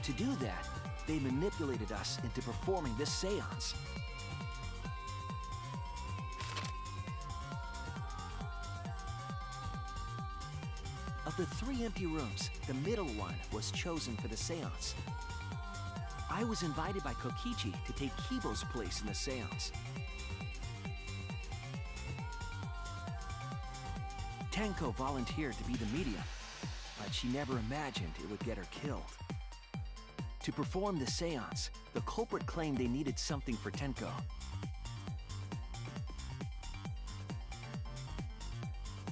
To do that, they manipulated us into performing this seance. Of the 3 empty rooms, the middle one was chosen for the seance. I was invited by Kokichi to take Kibo's place in the seance. Tenko volunteered to be the medium, but she never imagined it would get her killed. To perform the seance, the culprit claimed they needed something for Tenko.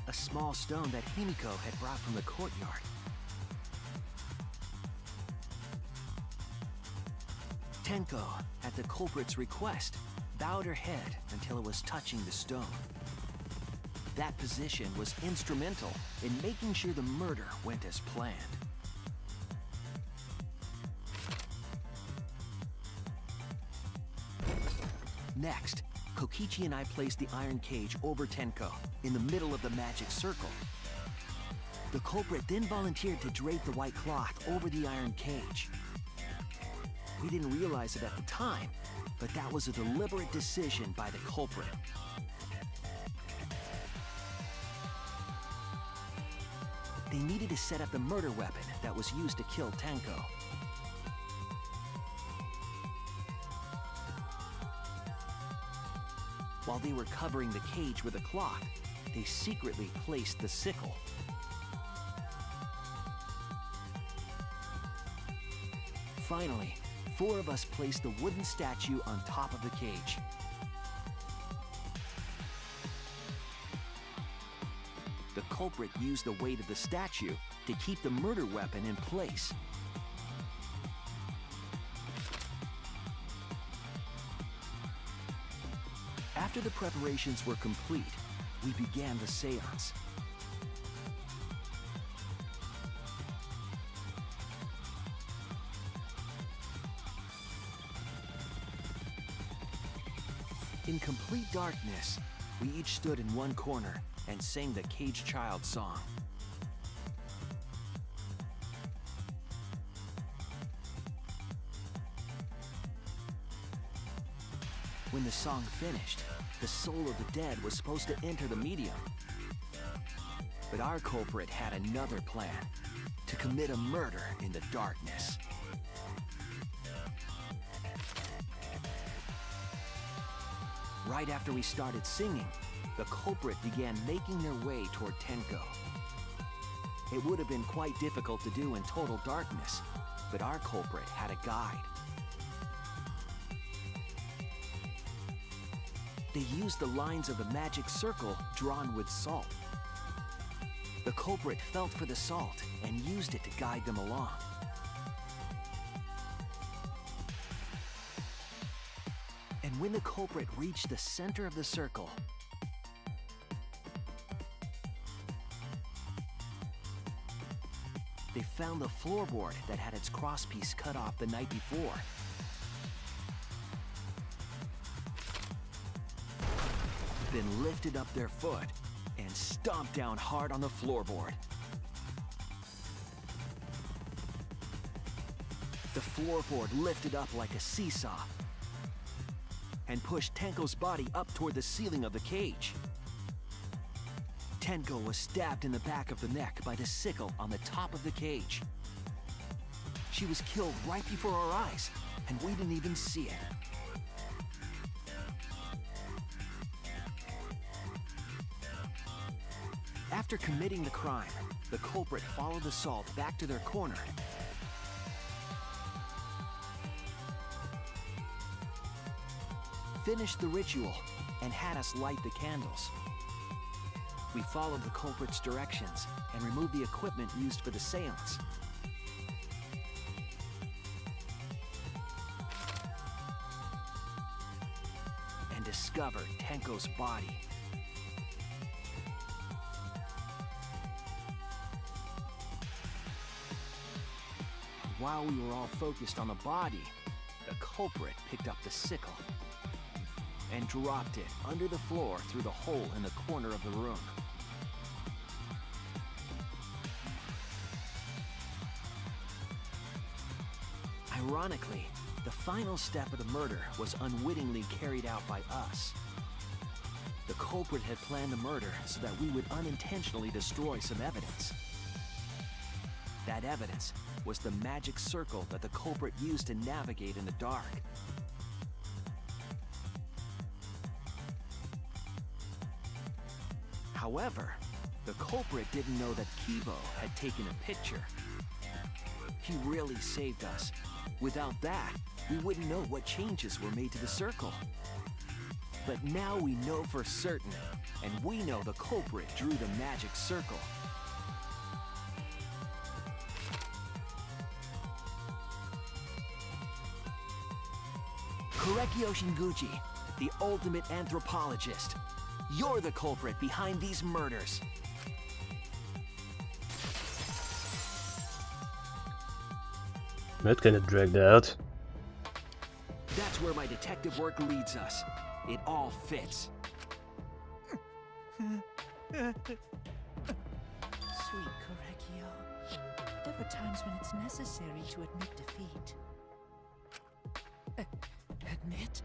A small stone that Himiko had brought from the courtyard. Tenko, at the culprit's request, bowed her head until it was touching the stone. That position was instrumental in making sure the murder went as planned. Next, Kokichi and I placed the iron cage over Tenko, in the middle of the magic circle. The culprit then volunteered to drape the white cloth over the iron cage. We didn't realize it at the time, but that was a deliberate decision by the culprit. They needed to set up the murder weapon that was used to kill Tenko. While they were covering the cage with a cloth, they secretly placed the sickle. Finally, 4 of us placed the wooden statue on top of the cage. The culprit used the weight of the statue to keep the murder weapon in place. After the preparations were complete, we began the seance. In complete darkness, we each stood in one corner and sang the Caged Child song. When the song finished, the soul of the dead was supposed to enter the medium. But our culprit had another plan, to commit a murder in the darkness. Right after we started singing, the culprit began making their way toward Tenko. It would have been quite difficult to do in total darkness, but our culprit had a guide. They used the lines of the magic circle drawn with salt. The culprit felt for the salt and used it to guide them along. And when the culprit reached the center of the circle, they found the floorboard that had its crosspiece cut off the night before. Then lifted up their foot and stomped down hard on the floorboard. The floorboard lifted up like a seesaw and pushed Tenko's body up toward the ceiling of the cage. Tenko was stabbed in the back of the neck by the sickle on the top of the cage. She was killed right before our eyes, and we didn't even see it. After committing the crime, the culprit followed the salt back to their corner. Finished the ritual and had us light the candles. We followed the culprit's directions and removed the equipment used for the seance. And discovered Tenko's body. While we were all focused on the body, the culprit picked up the sickle and dropped it under the floor through the hole in the corner of the room. Ironically, the final step of the murder was unwittingly carried out by us. The culprit had planned the murder so that we would unintentionally destroy some evidence. That evidence was the magic circle that the culprit used to navigate in the dark. However, the culprit didn't know that Kibo had taken a picture. He really saved us. Without that, we wouldn't know what changes were made to the circle. But now we know for certain, and we know the culprit drew the magic circle. Korekio Shinguchi, the ultimate anthropologist. You're the culprit behind these murders. That kind of dragged out. That's where my detective work leads us. It all fits. Sweet Korekio. There are times when it's necessary to admit defeat. Admit?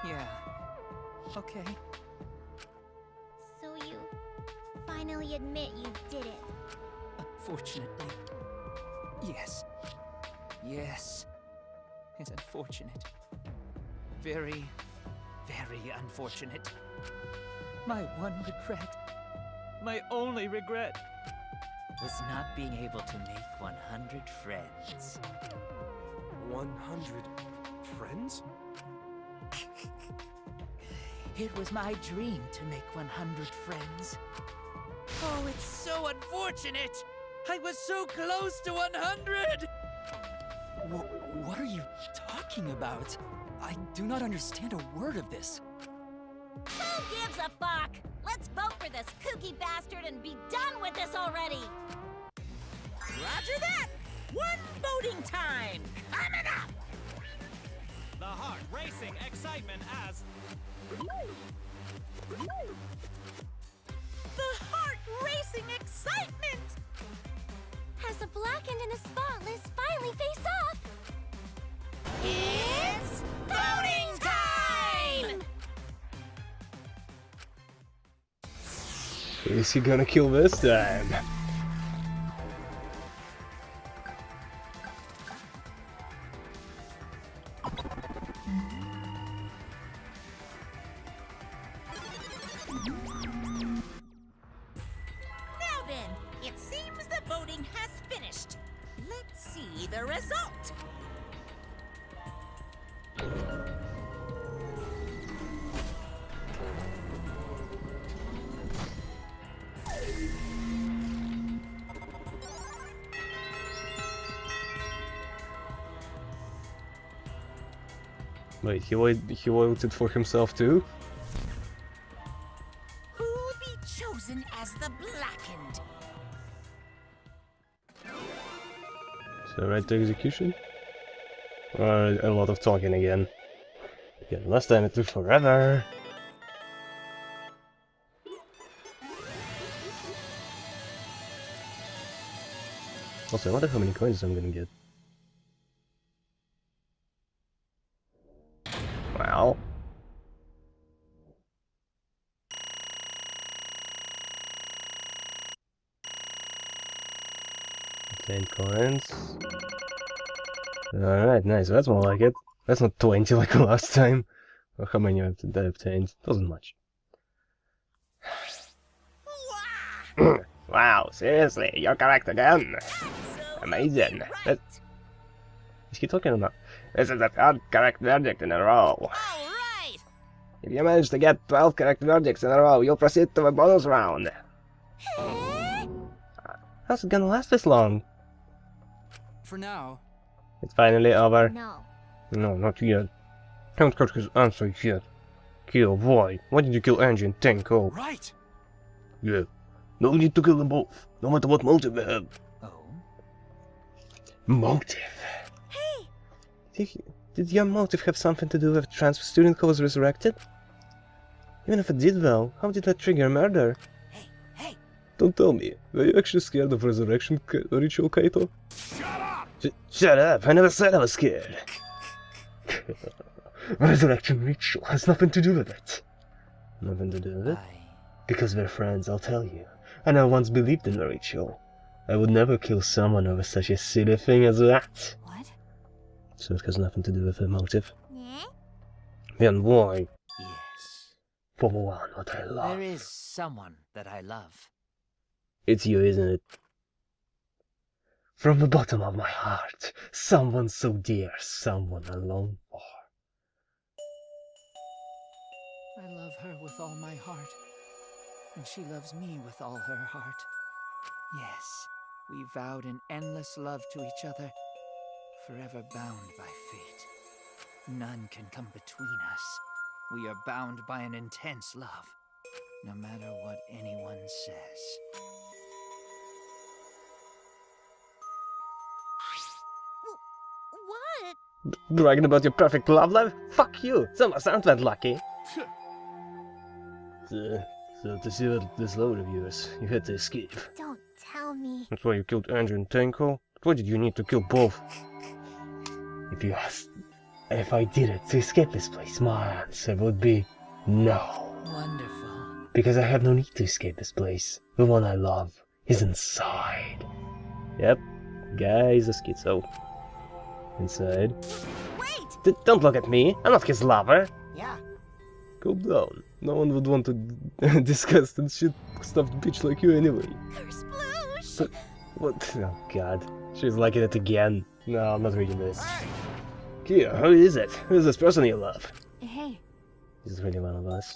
Yeah. Okay. So you finally admit you did it. Unfortunately. Yes. Yes. It's unfortunate. Very, very unfortunate. My one regret, my only regret, was not being able to make 100 friends. 100 friends? It was my dream to make 100 friends. Oh, it's so unfortunate! I was so close to 100! What are you talking about? I do not understand a word of this. Who gives a fuck? Let's vote for this kooky bastard and be done with this already! Roger that! One voting time coming up! The heart racing excitement as... The heart racing excitement! As the blackened and the spotless finally face off, It's voting time! Is he gonna kill this time? Now then, it seems the voting has finished. Let's see the result. Wait, he voted for himself too? Who will be chosen as the blackened? So right to execution? Or a lot of talking again. Yeah, last time it took forever. Also, I wonder how many coins I'm gonna get. Well. Obtain coins. Alright, nice. That's more like it. That's not 20 like last time. Or how many I obtained. Wasn't much. Wow, seriously, you're correct again. Amazing. Is he talking about? This is the third correct verdict in a row. Alright! If you manage to get 12 correct verdicts in a row, you'll proceed to the bonus round. How's it gonna last this long? For now. It's finally over. no. No, not yet. Haven't got his answer yet. Kill, why? Why did you kill Angie and Tenko? Right! Yeah. No need to kill them both, no matter what motive they have. Oh? Motive? Hey! Did your motive have something to do with the transfer student who was resurrected? Even if it did though, how did that trigger murder? Hey, hey! Don't tell me, were you actually scared of resurrection ritual, Kaito? Shut up! Shut up, I never said I was scared. Resurrection ritual has nothing to do with it. Nothing to do with it? Because we're friends, I'll tell you. And I once believed in the ritual. I would never kill someone over such a silly thing as that. What? So it has nothing to do with the motive. Yeah? Then why? Yes. For one, what I love. There is someone that I love. It's you, isn't it? From the bottom of my heart, someone so dear, someone I long for. I love her with all my heart. And she loves me with all her heart. Yes, we vowed an endless love to each other, forever bound by fate. None can come between us. We are bound by an intense love, no matter what anyone says. What? Bragging about your perfect love life? Fuck you! Some of us aren't that lucky. So to see this load of yours, you had to escape. Don't tell me. That's why you killed Andrew and Tenko? Why did you need to kill both? If you asked if I did it to escape this place, my answer would be no. Wonderful. Because I have no need to escape this place. The one I love is inside. Yep, guy is a schizo. Inside. Wait! Don't look at me, I'm not his lover. Yeah. Calm down. No one would want to disgust and shit-stuffed bitch like you anyway. Curse Bloosh! What? Oh god. She's liking it again. No, I'm not reading this. Kia, who is it? Who is this person you love? Hey. He's really one of us.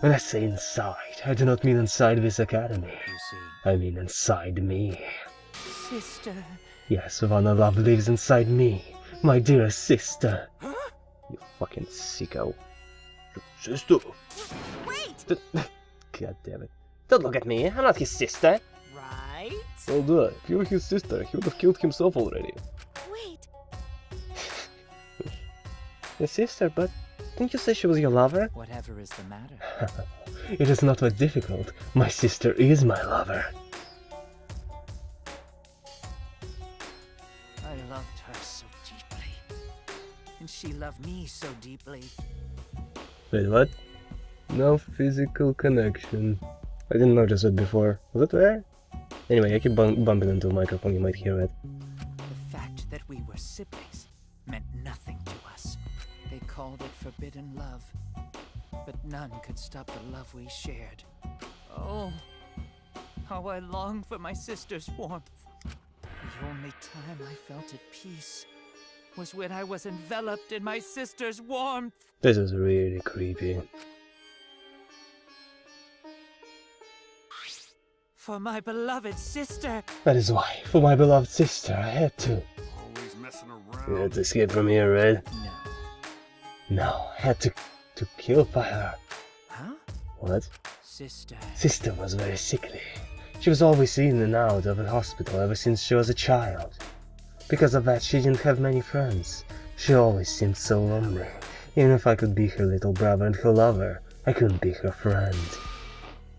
When I say inside, I do not mean inside this academy. You see. I mean inside me. Sister. Yes, the one I love lives inside me. My dear sister. Huh? You fucking sicko. Sister? Wait! God damn it. Don't look at me, I'm not his sister. Right? Hold on, if you were his sister, he would have killed himself already. Wait. Your sister, but didn't you say she was your lover? Whatever is the matter? It is not that difficult. My sister is my lover. I loved her so deeply. And she loved me so deeply. Wait, what? No physical connection. I didn't notice it before. Was it there? Anyway, I keep bumping into the microphone, you might hear it. The fact that we were siblings meant nothing to us. They called it forbidden love. But none could stop the love we shared. Oh, how I long for my sister's warmth. The only time I felt at peace was when I was enveloped in my sister's warmth. This is really creepy. For my beloved sister. That is why, for my beloved sister, I had to. Always messing You around. had to escape from here, right? No. No, I had to kill for her. Huh? What? Sister. Sister was very sickly. She was always in and out of the hospital ever since she was a child. Because of that, she didn't have many friends. She always seemed so lonely. Even if I could be her little brother and her lover, I couldn't be her friend.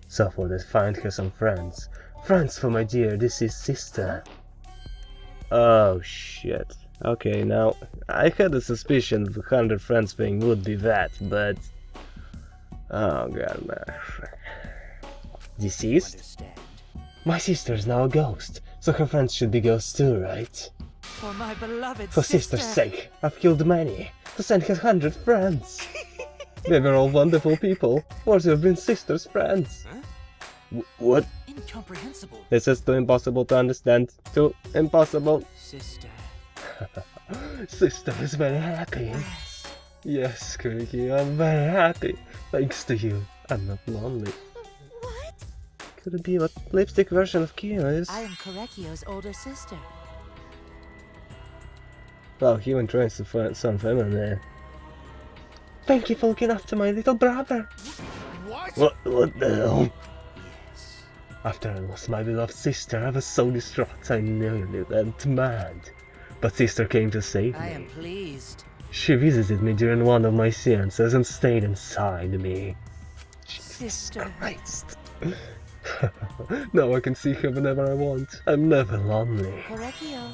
So I thought I'd find her some friends. Friends for my dear deceased sister. Oh shit. Okay, now, I had a suspicion the 100 friends thing would be that, but... Oh god, man. Deceased? Understand. My sister's now a ghost, so her friends should be ghosts too, right? For my beloved For sister. sister's sake, I've killed many, to send her 100 friends. They were all wonderful people, worthy of being sister's friends. Huh? What? Incomprehensible. This is too impossible to understand. Too impossible. Sister. Sister is very happy. Yes. Yes, Cookie, I'm very happy. Thanks to you, I'm not lonely. What? Could it be what lipstick version of Kira is? I am Korekio's older sister. Wow, he even tries to find some feminine there. Thank you for looking after my little brother. What? What the hell? Yes. After I lost my beloved sister, I was so distraught I nearly went mad. But sister came to save I me. am pleased. She visited me during one of my seances and stayed inside me. Sister. Christ. Now I can see her whenever I want. I'm never lonely. Korekio.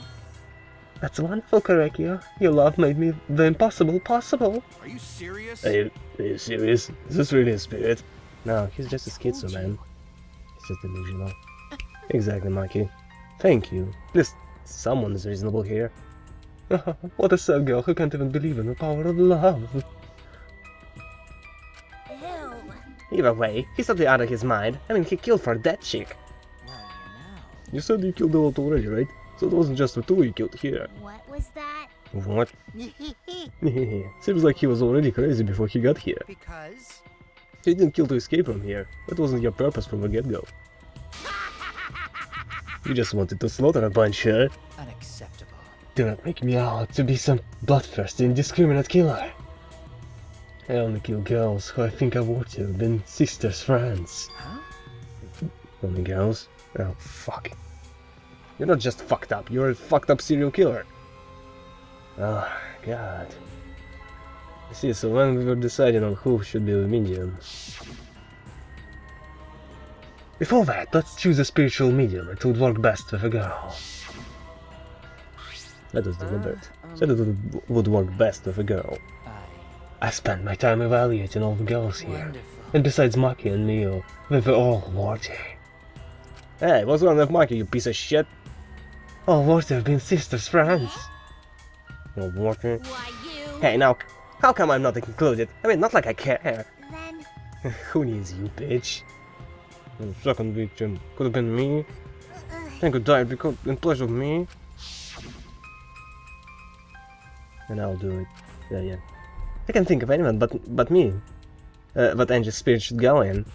That's wonderful, Korekio. Your love made me the impossible possible. Are you serious? Are you serious? Is this really a spirit? No, he's just a schizo, man. He's just delusional. Exactly, Mikey. Thank you. At least someone is reasonable here. What a sad girl who can't even believe in the power of love. Ew. Either way, he's totally out of his mind. I mean, he killed for that chick. Well, you know. You said you killed a lot already, right? So it wasn't just the two you killed here. What was that? What? Seems like he was already crazy before he got here. Because He didn't kill to escape from here. That wasn't your purpose from the get-go. You just wanted to slaughter a bunch, huh? unacceptable. Do not make me out to be some bloodthirsty, indiscriminate killer. I only kill girls who I think are worthy of being sisters' friends. Huh? Only girls? Oh, fuck. You're not just fucked up, you're a fucked up serial killer. Oh, God. I see, so when we were deciding on who should be the medium... Before that, let's choose a spiritual medium. It would work best with a girl. That was deliberate. Said it would work best with a girl. I spent my time evaluating all the girls here. Wonderful. And besides Maki and Mio, they were all worthy. Hey, what's wrong with Maki, you piece of shit? All worthy of being sisters' friends. All worthy? Why, you... Hey, now, how come I'm not included? I mean, not like I care. Then... Who needs you, bitch? The second victim could have been me. Think who died because in place of me. And I'll do it. Yeah. I can't think of anyone but me. But Angie's spirit should go in.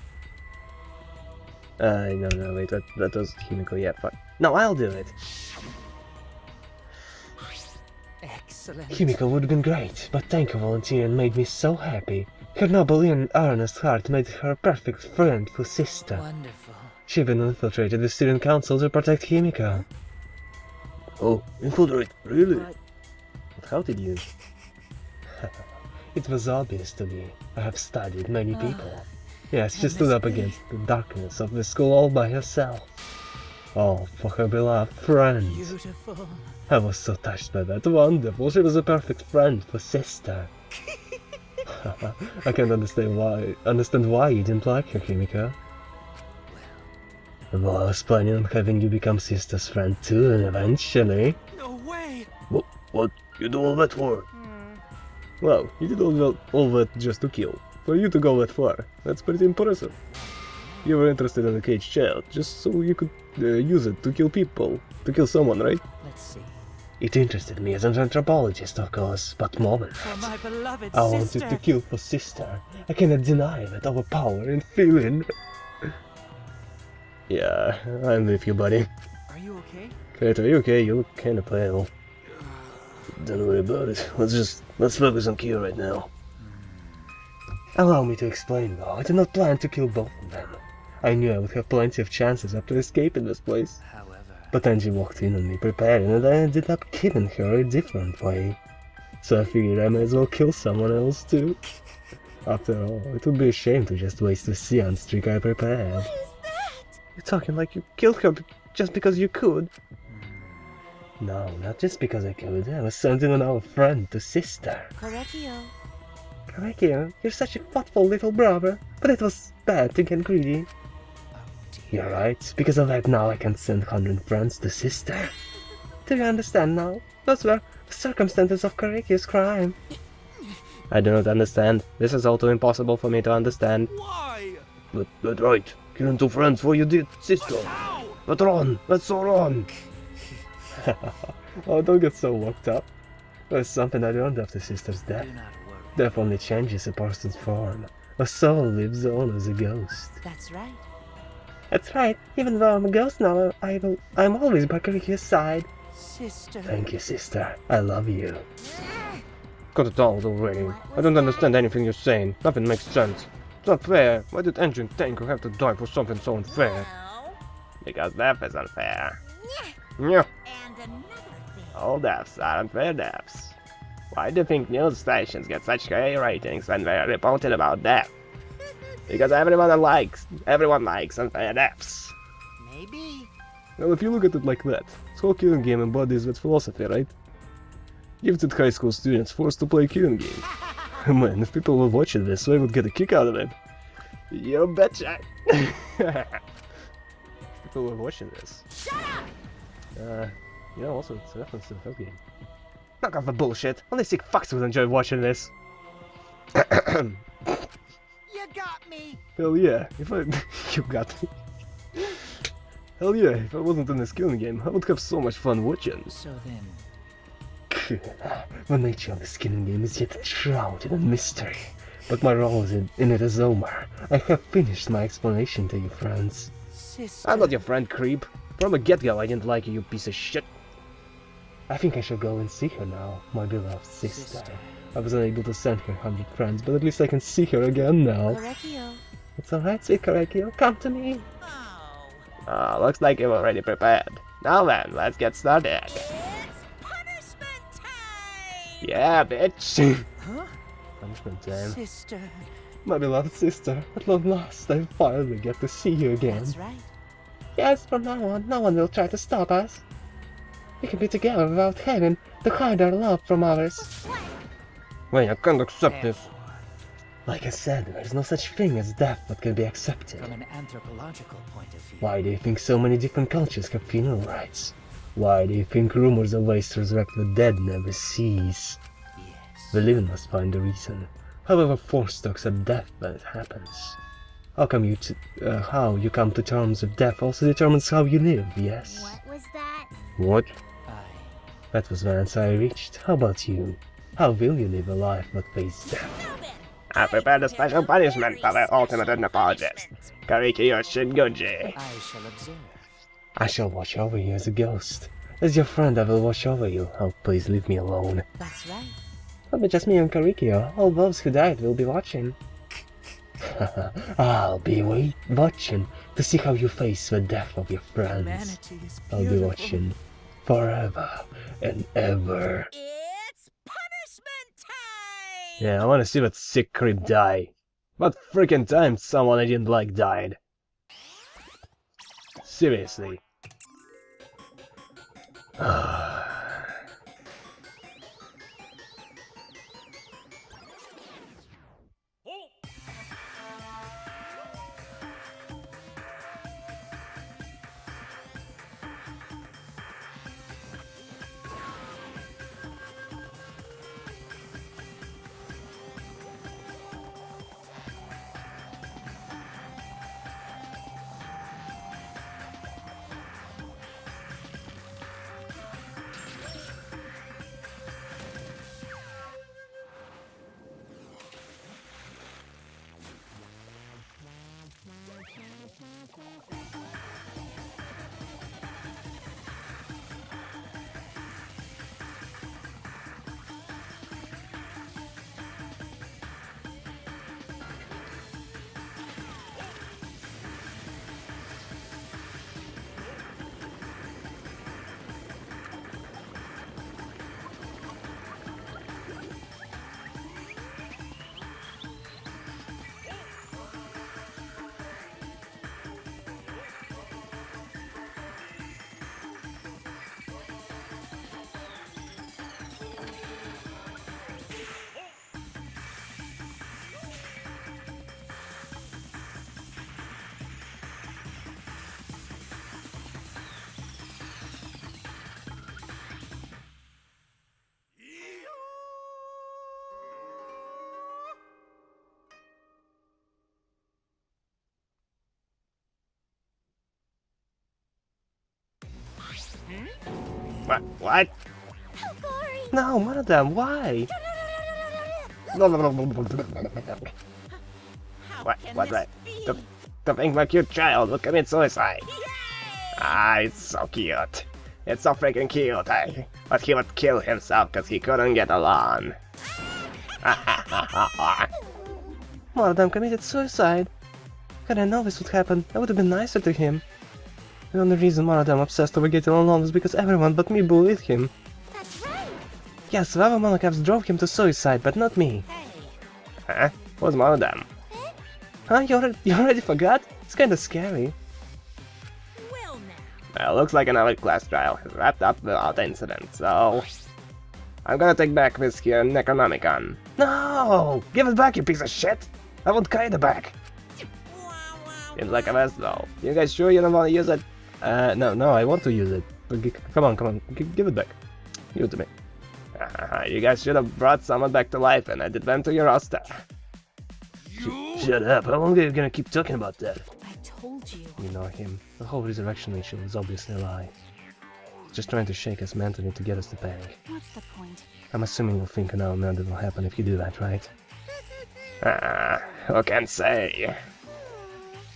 No, wait, that was Himiko, yeah, fuck. No, I'll do it. Excellent. excellent. Himiko would have been great, but Tenko volunteered and made me so happy. Her noble and earnest heart made her a perfect friend for sister. Wonderful. She even infiltrated the student council to protect Himiko. Oh, infiltrate? Really? But how did you? It was obvious to me. I have studied many people. Yes, she stood up against the darkness of the school all by herself. All for her beloved friend. Beautiful. I was so touched by that. Wonderful. She was a perfect friend for sister. I can't understand why you didn't like her, Himiko. Well, I was planning on having you become sister's friend too, and eventually. No way! What? You do all that for? Well, you did all that just to kill. For you to go that far, that's pretty impressive. You were interested in a caged child, just so you could use it to kill people. To kill someone, right? Let's see. It interested me as an anthropologist, of course, but more than For that. my beloved I sister. wanted to kill for sister. I cannot deny that overpowering feeling. Yeah, I'm with you, buddy. Are you okay? Kate, are you okay? You look kinda pale. Don't worry about it. Let's focus on Kyo right now. Allow me to explain, though. I did not plan to kill both of them. I knew I would have plenty of chances after escaping this place. However... But Angie walked in on me preparing, and I ended up killing her a different way. So I figured I might as well kill someone else too. After all, it would be a shame to just waste the Sion streak I prepared. What is that? You're talking like you killed her just because you could. No, not just because I could. I was sending on our friend to sister. Correctio. Correctio, you're such a thoughtful little brother, but it was bad to get greedy. You're right. Because of that now I can send 100 friends to sister. Do you understand now? Those were the circumstances of Correctio's crime. I do not understand. This is all too impossible for me to understand. Why? But right. Killing two friends for you did, sister. But run! Let's all run! Oh, don't get so worked up. There's something I learned after sister's death. Do not worry. Death only changes a person's form. A soul lives on as a ghost. That's right. That's right. Even though I'm a ghost now, I'm always by Korikio's side. Sister. Thank you, sister. I love you. Got it all already. I don't understand anything you're saying. Nothing makes sense. It's not fair. Why did Angie and Tenko have to die for something so unfair? Well, Because death is unfair. yeah. Yeah. And another thing. All deaths are unfair deaths. Why do you think news stations get such high ratings when they're reported about death? Because everyone likes unfair deaths. Maybe. Well, if you look at it like that, this whole killing game embodies that philosophy, right? Gifted high school students forced to play a killing game. Man, if people were watching this, they would get a kick out of it. You betcha! People were watching this. Shut up! You know, also, it's a reference to the first game. Knock off the bullshit! Only sick fucks would enjoy watching this. You got me! Hell yeah, if I... you got me. Hell yeah, if I wasn't in this killing game, I would have so much fun watching. So then... The nature of this killing game is yet shrouded in mystery. But my role in it is over. I have finished my explanation to you, friends. Sister. I'm not your friend, creep. From the get-go, I didn't like you, you piece of shit. I think I shall go and see her now, my beloved sister. I was unable to send her 100 friends, but at least I can see her again now. Correctio. It's alright, sweet Correcchio, come to me. Oh. Looks like you're already prepared. Now then, let's get started. It's punishment time! Yeah, bitch. Huh? Punishment time. Sister. My beloved sister, at long last I finally get to see you again. That's right. Yes, from now on, no one will try to stop us. We can be together without having to hide our love from others. Wait, I can't accept this. Like I said, there's no such thing as death that can be accepted. From an anthropological point of view. Why do you think so many different cultures have funeral rites? Why do you think rumors of ways to resurrect the dead never cease? Yes. The living must find a reason, however forced to accept death when it happens. How you come to terms with death also determines how you live, yes? What was that? What? That was the answer I reached. How about you? How will you live a life that face death? I prepared a special punishment for the ultimate anthropologist, Karikyo Shingoji. I shall observe. I shall watch over you as a ghost. As your friend, I will watch over you. Oh, please leave me alone. That's right. It'll be just me and Karikyo. All those who died will be watching. I'll be watching to see how you face the death of your friends. Humanity is I'll be beautiful. watching forever and ever. It's punishment time! Yeah, I want to see that sick creep die. What freaking time someone I didn't like died? Seriously. What? No, madam, why? What's that? To think my cute child will commit suicide. Ah, it's so cute. It's so freaking cute, eh? But he would kill himself because he couldn't get along. Madam committed suicide. Had I known this would happen, I would have been nicer to him. The only reason Maradam obsessed over getting along is because everyone but me bullied him. That's right. Yes, the other monocaps drove him to suicide, but not me. Huh? What's Maradam? Huh? You already forgot? It's kinda scary. Well Well, looks like another class trial has wrapped up without incident, so... I'm gonna take back this here Necronomicon. No! Give it back, you piece of shit! I want Kaida back! Seems like a mess, though. You guys sure you don't want to use it? No, I want to use it. But come on, give it back. Give it to me. You guys should have brought someone back to life and added them to your roster. Shut up, how long are you gonna keep talking about that? I told you. You know him. The whole resurrection ritual is obviously a lie. Just trying to shake us mentally to get us to bang. What's the point? I'm assuming you'll think an element will happen if you do that, right? Who can say?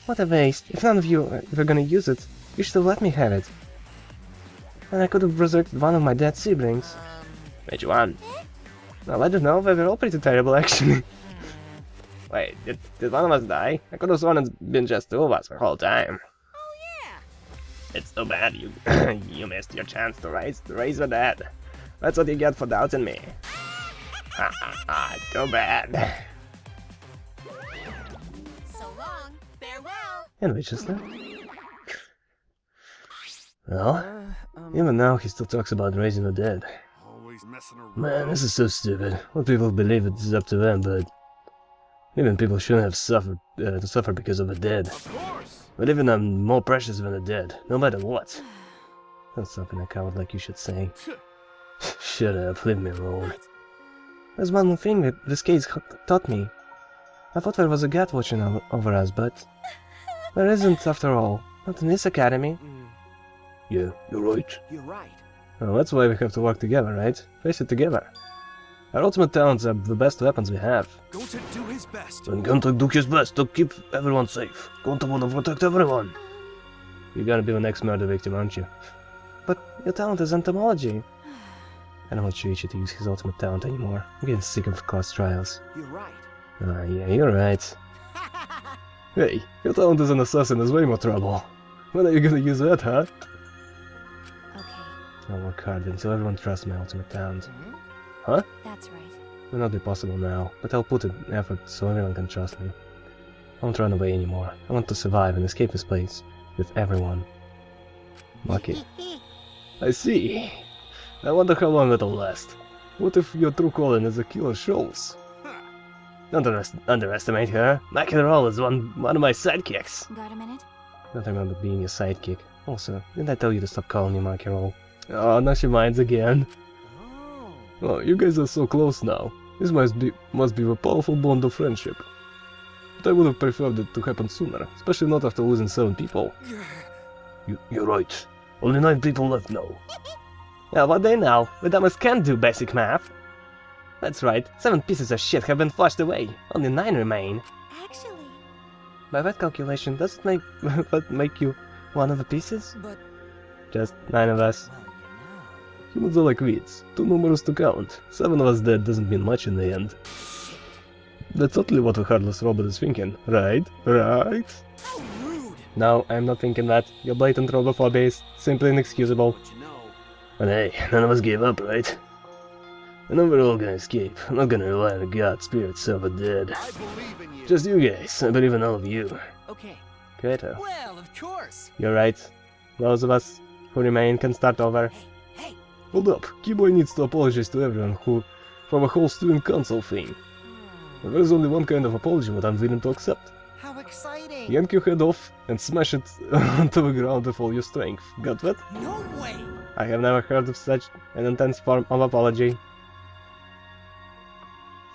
What a waste. If none of you were gonna use it, you should have let me have it. And I could have resurrected one of my dead siblings. Which one? Well, I don't know, they were all pretty terrible actually. Wait, did one of us die? I could have sworn it's been just two of us the whole time. Oh yeah. It's too bad you you missed your chance to raise the dead. That's what you get for doubting me. Too bad. So long. Farewell. And Winchester. Well, even now he still talks about raising the dead. Always messing around. Man, this is so stupid. What people believe it is up to them, but even people shouldn't have suffered to suffer because of the dead. Of course. But even I'm more precious than the dead, no matter what. That's something a coward like you should say. Shut up, leave me alone. There's one more thing that this case taught me. I thought there was a god watching over us, but there isn't after all. Not in this academy. Yeah, you're right. You're right. Well, that's why we have to work together, right? Face it together. Our ultimate talents are the best weapons we have. Going to do his best. And going to do his best to keep everyone safe. Going to want to protect everyone. You're gonna be the next murder victim, aren't you? But your talent is entomology. I don't want Shuichi to use his ultimate talent anymore. I'm getting sick of class trials. You're right. Yeah, you're right. Hey, your talent as an assassin is way more trouble. When are you gonna use that, huh? Okay, I'll work hard until everyone trusts my ultimate talent. Hmm? Huh? that's right. Will not be possible now, but I'll put in effort so everyone can trust me. I won't run away anymore. I want to survive and escape this place with everyone. Lucky. I see. I wonder how long it'll last. What if your true calling is a killer shows? Don't underestimate her. Maki the Roll is one of my sidekicks. Got a minute? Don't remember being your sidekick. Also, didn't I tell you to stop calling me Maki Roll? Oh, now she minds again. Oh, you guys are so close now. This must be a powerful bond of friendship. But I would have preferred it to happen sooner, especially not after losing 7 people. You're right. Only 9 people left now. Yeah, what they know? The dumbest can't do basic math. That's right, 7 pieces of shit have been flushed away. Only 9 remain. Actually... By that calculation, does it make you one of the pieces? But... Just 9 of us. Well, Humans are like weeds, too numerous to count. 7 of us dead doesn't mean much in the end. That's totally what a heartless robot is thinking, right? Right? How rude! No, I'm not thinking that. Your blatant robophobia is simply inexcusable. But you know... But hey, none of us gave up, right? I know we're all gonna escape. I'm not gonna rely on the god, spirit, silver dead. I believe in you. Just you guys. I believe in all of you. Okay. Kaito, Well, of course. you're right. Those of us who remain can start over. Hey, Hold up, Keyboy needs to apologize to everyone for the whole student council thing. There's only one kind of apology that I'm willing to accept. How exciting! Yank your head off and smash it onto the ground with all your strength. Got that? no way! I have never heard of such an intense form of apology.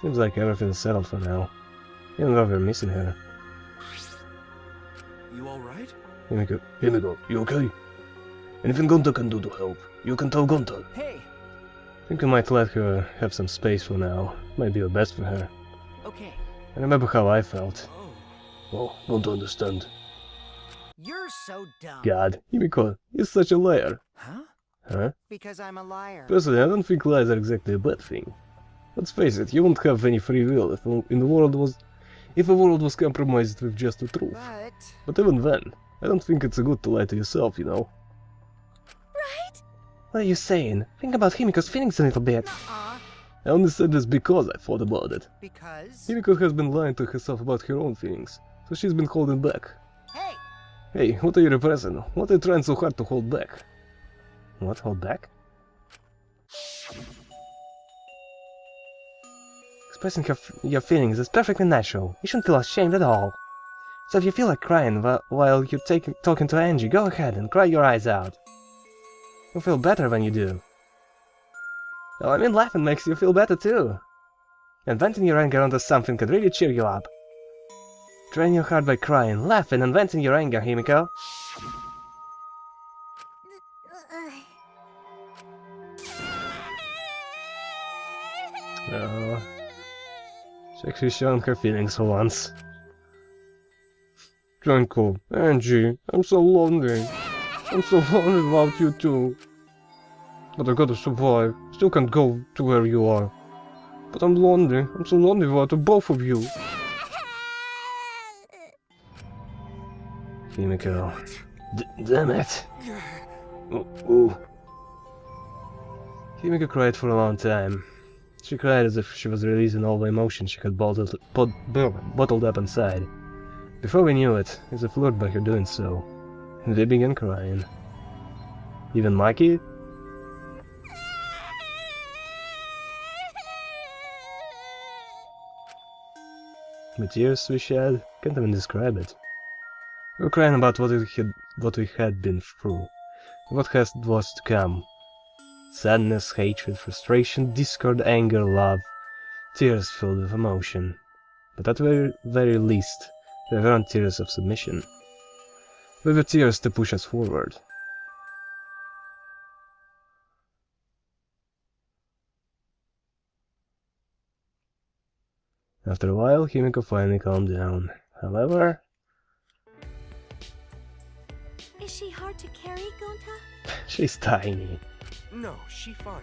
Seems like everything's settled for now. Even though we're missing her. You alright? Himiko, you okay? Anything Gonta can do to help, you can tell Gonta. Hey, I think we might let her have some space for now. Might be the best for her. okay. I remember how I felt. Oh. Oh, don't understand. You're so dumb. God, Himiko, you're such a liar. Huh? Huh? Because I'm a liar. Personally, I don't think lies are exactly a bad thing. Let's face it, you won't have any free will if the world was compromised with just the truth. But even then, I don't think it's good to lie to yourself, you know. Right? What are you saying? Think about Himiko's feelings a little bit. Nuh-uh. I only said this because I thought about it. Because... Himiko has been lying to herself about her own feelings, so she's been holding back. Hey! Hey, what are you repressing? What are you trying so hard to hold back? What, hold back? Expressing your feelings is perfectly natural. You shouldn't feel ashamed at all. So if you feel like crying while you're talking to Angie, go ahead and cry your eyes out. You'll feel better when you do. Well, I mean, laughing makes you feel better too. And venting your anger onto something can really cheer you up. Drain your heart by crying, laughing, and venting your anger, Himiko. Oh. She's actually showing her feelings for once. Tranquil, Angie, I'm so lonely. I'm so lonely without you too. But I gotta survive. Still can't go to where you are. But I'm lonely. I'm so lonely without the both of you. Himiko. Damn it. Ooh. Himiko cried for a long time. She cried as if she was releasing all the emotion she had bottled up inside. Before we knew it, he was floored by her doing so. And they began crying. Even Mikey? The tears we shed, can't even describe it. We were crying about what we had been through, what was to come. Sadness, hatred, frustration, discord, anger, love, tears filled with emotion. But at the very least, they weren't tears of submission. They were tears to push us forward. After a while, Himiko finally calmed down. However... Is she hard to carry, Gonta? She's tiny. No, she fine.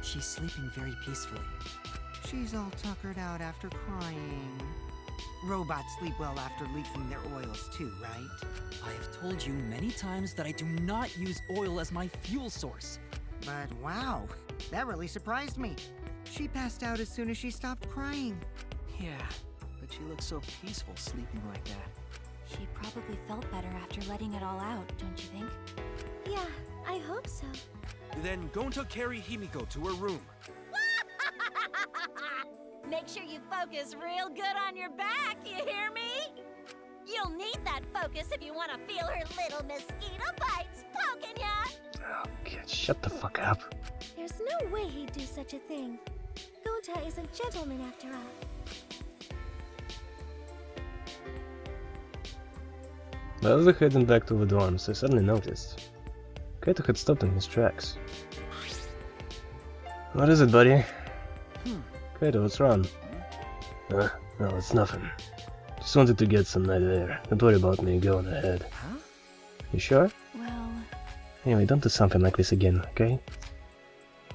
She's sleeping very peacefully. She's all tuckered out after crying. Robots sleep well after leaking their oils too, right? I have told you many times that I do not use oil as my fuel source. But wow, that really surprised me. She passed out as soon as she stopped crying. Yeah, but she looks so peaceful sleeping like that. She probably felt better after letting it all out, don't you think? Yeah, I hope so. Then Gonta carry Himiko to her room. Make sure you focus real good on your back, you hear me? You'll need that focus if you want to feel her little mosquito bites poking ya! Oh, God, shut the fuck up. There's no way he'd do such a thing. Gonta is a gentleman after all. While we were heading back to the dorms, I suddenly noticed Kaito had stopped in his tracks. What is it, buddy? Kaito, what's wrong? No, it's nothing. Just wanted to get some night air. Don't worry about me, go on ahead. Huh? You sure? Well, Anyway, don't do something like this again, okay?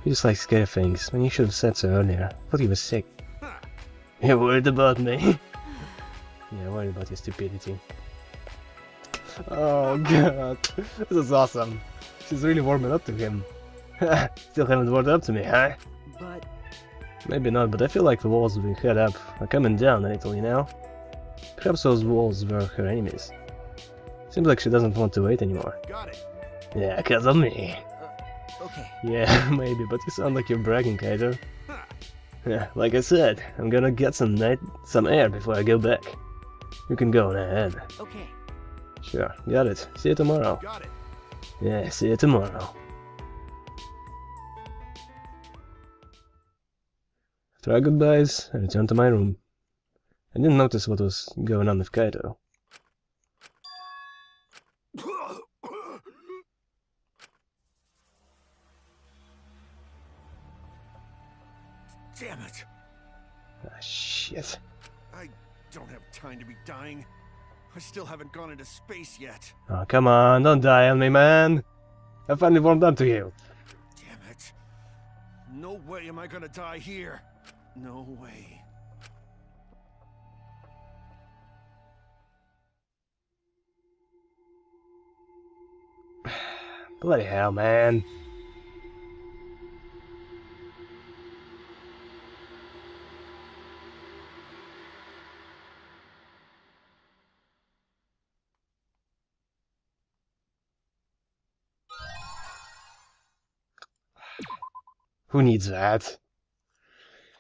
You just like scary things, when you should have said so earlier. I thought you were sick. You're worried about me? Yeah, worried about your stupidity. Oh god, this is awesome. She's really warming up to him. Still haven't warmed up to me, huh? But Maybe not, but I feel like the walls we had up are coming down a little, you know? Perhaps those walls were her enemies. Seems like she doesn't want to wait anymore. Got it. Yeah, cause of me. okay. Yeah, maybe, but you sound like you're bragging, Kaito. Yeah, like I said, I'm gonna get some air before I go back. You can go on ahead. Okay. Sure, got it. See you tomorrow. Got it. Yeah, see you tomorrow. After our goodbyes, I returned to my room. I didn't notice what was going on with Kaito. Damn it. Ah, shit. I don't have time to be dying. I still haven't gone into space yet. Oh, come on, don't die on me, man. I finally warmed up to you. Damn it. No way am I gonna die here. No way. Bloody hell, man. Who needs that?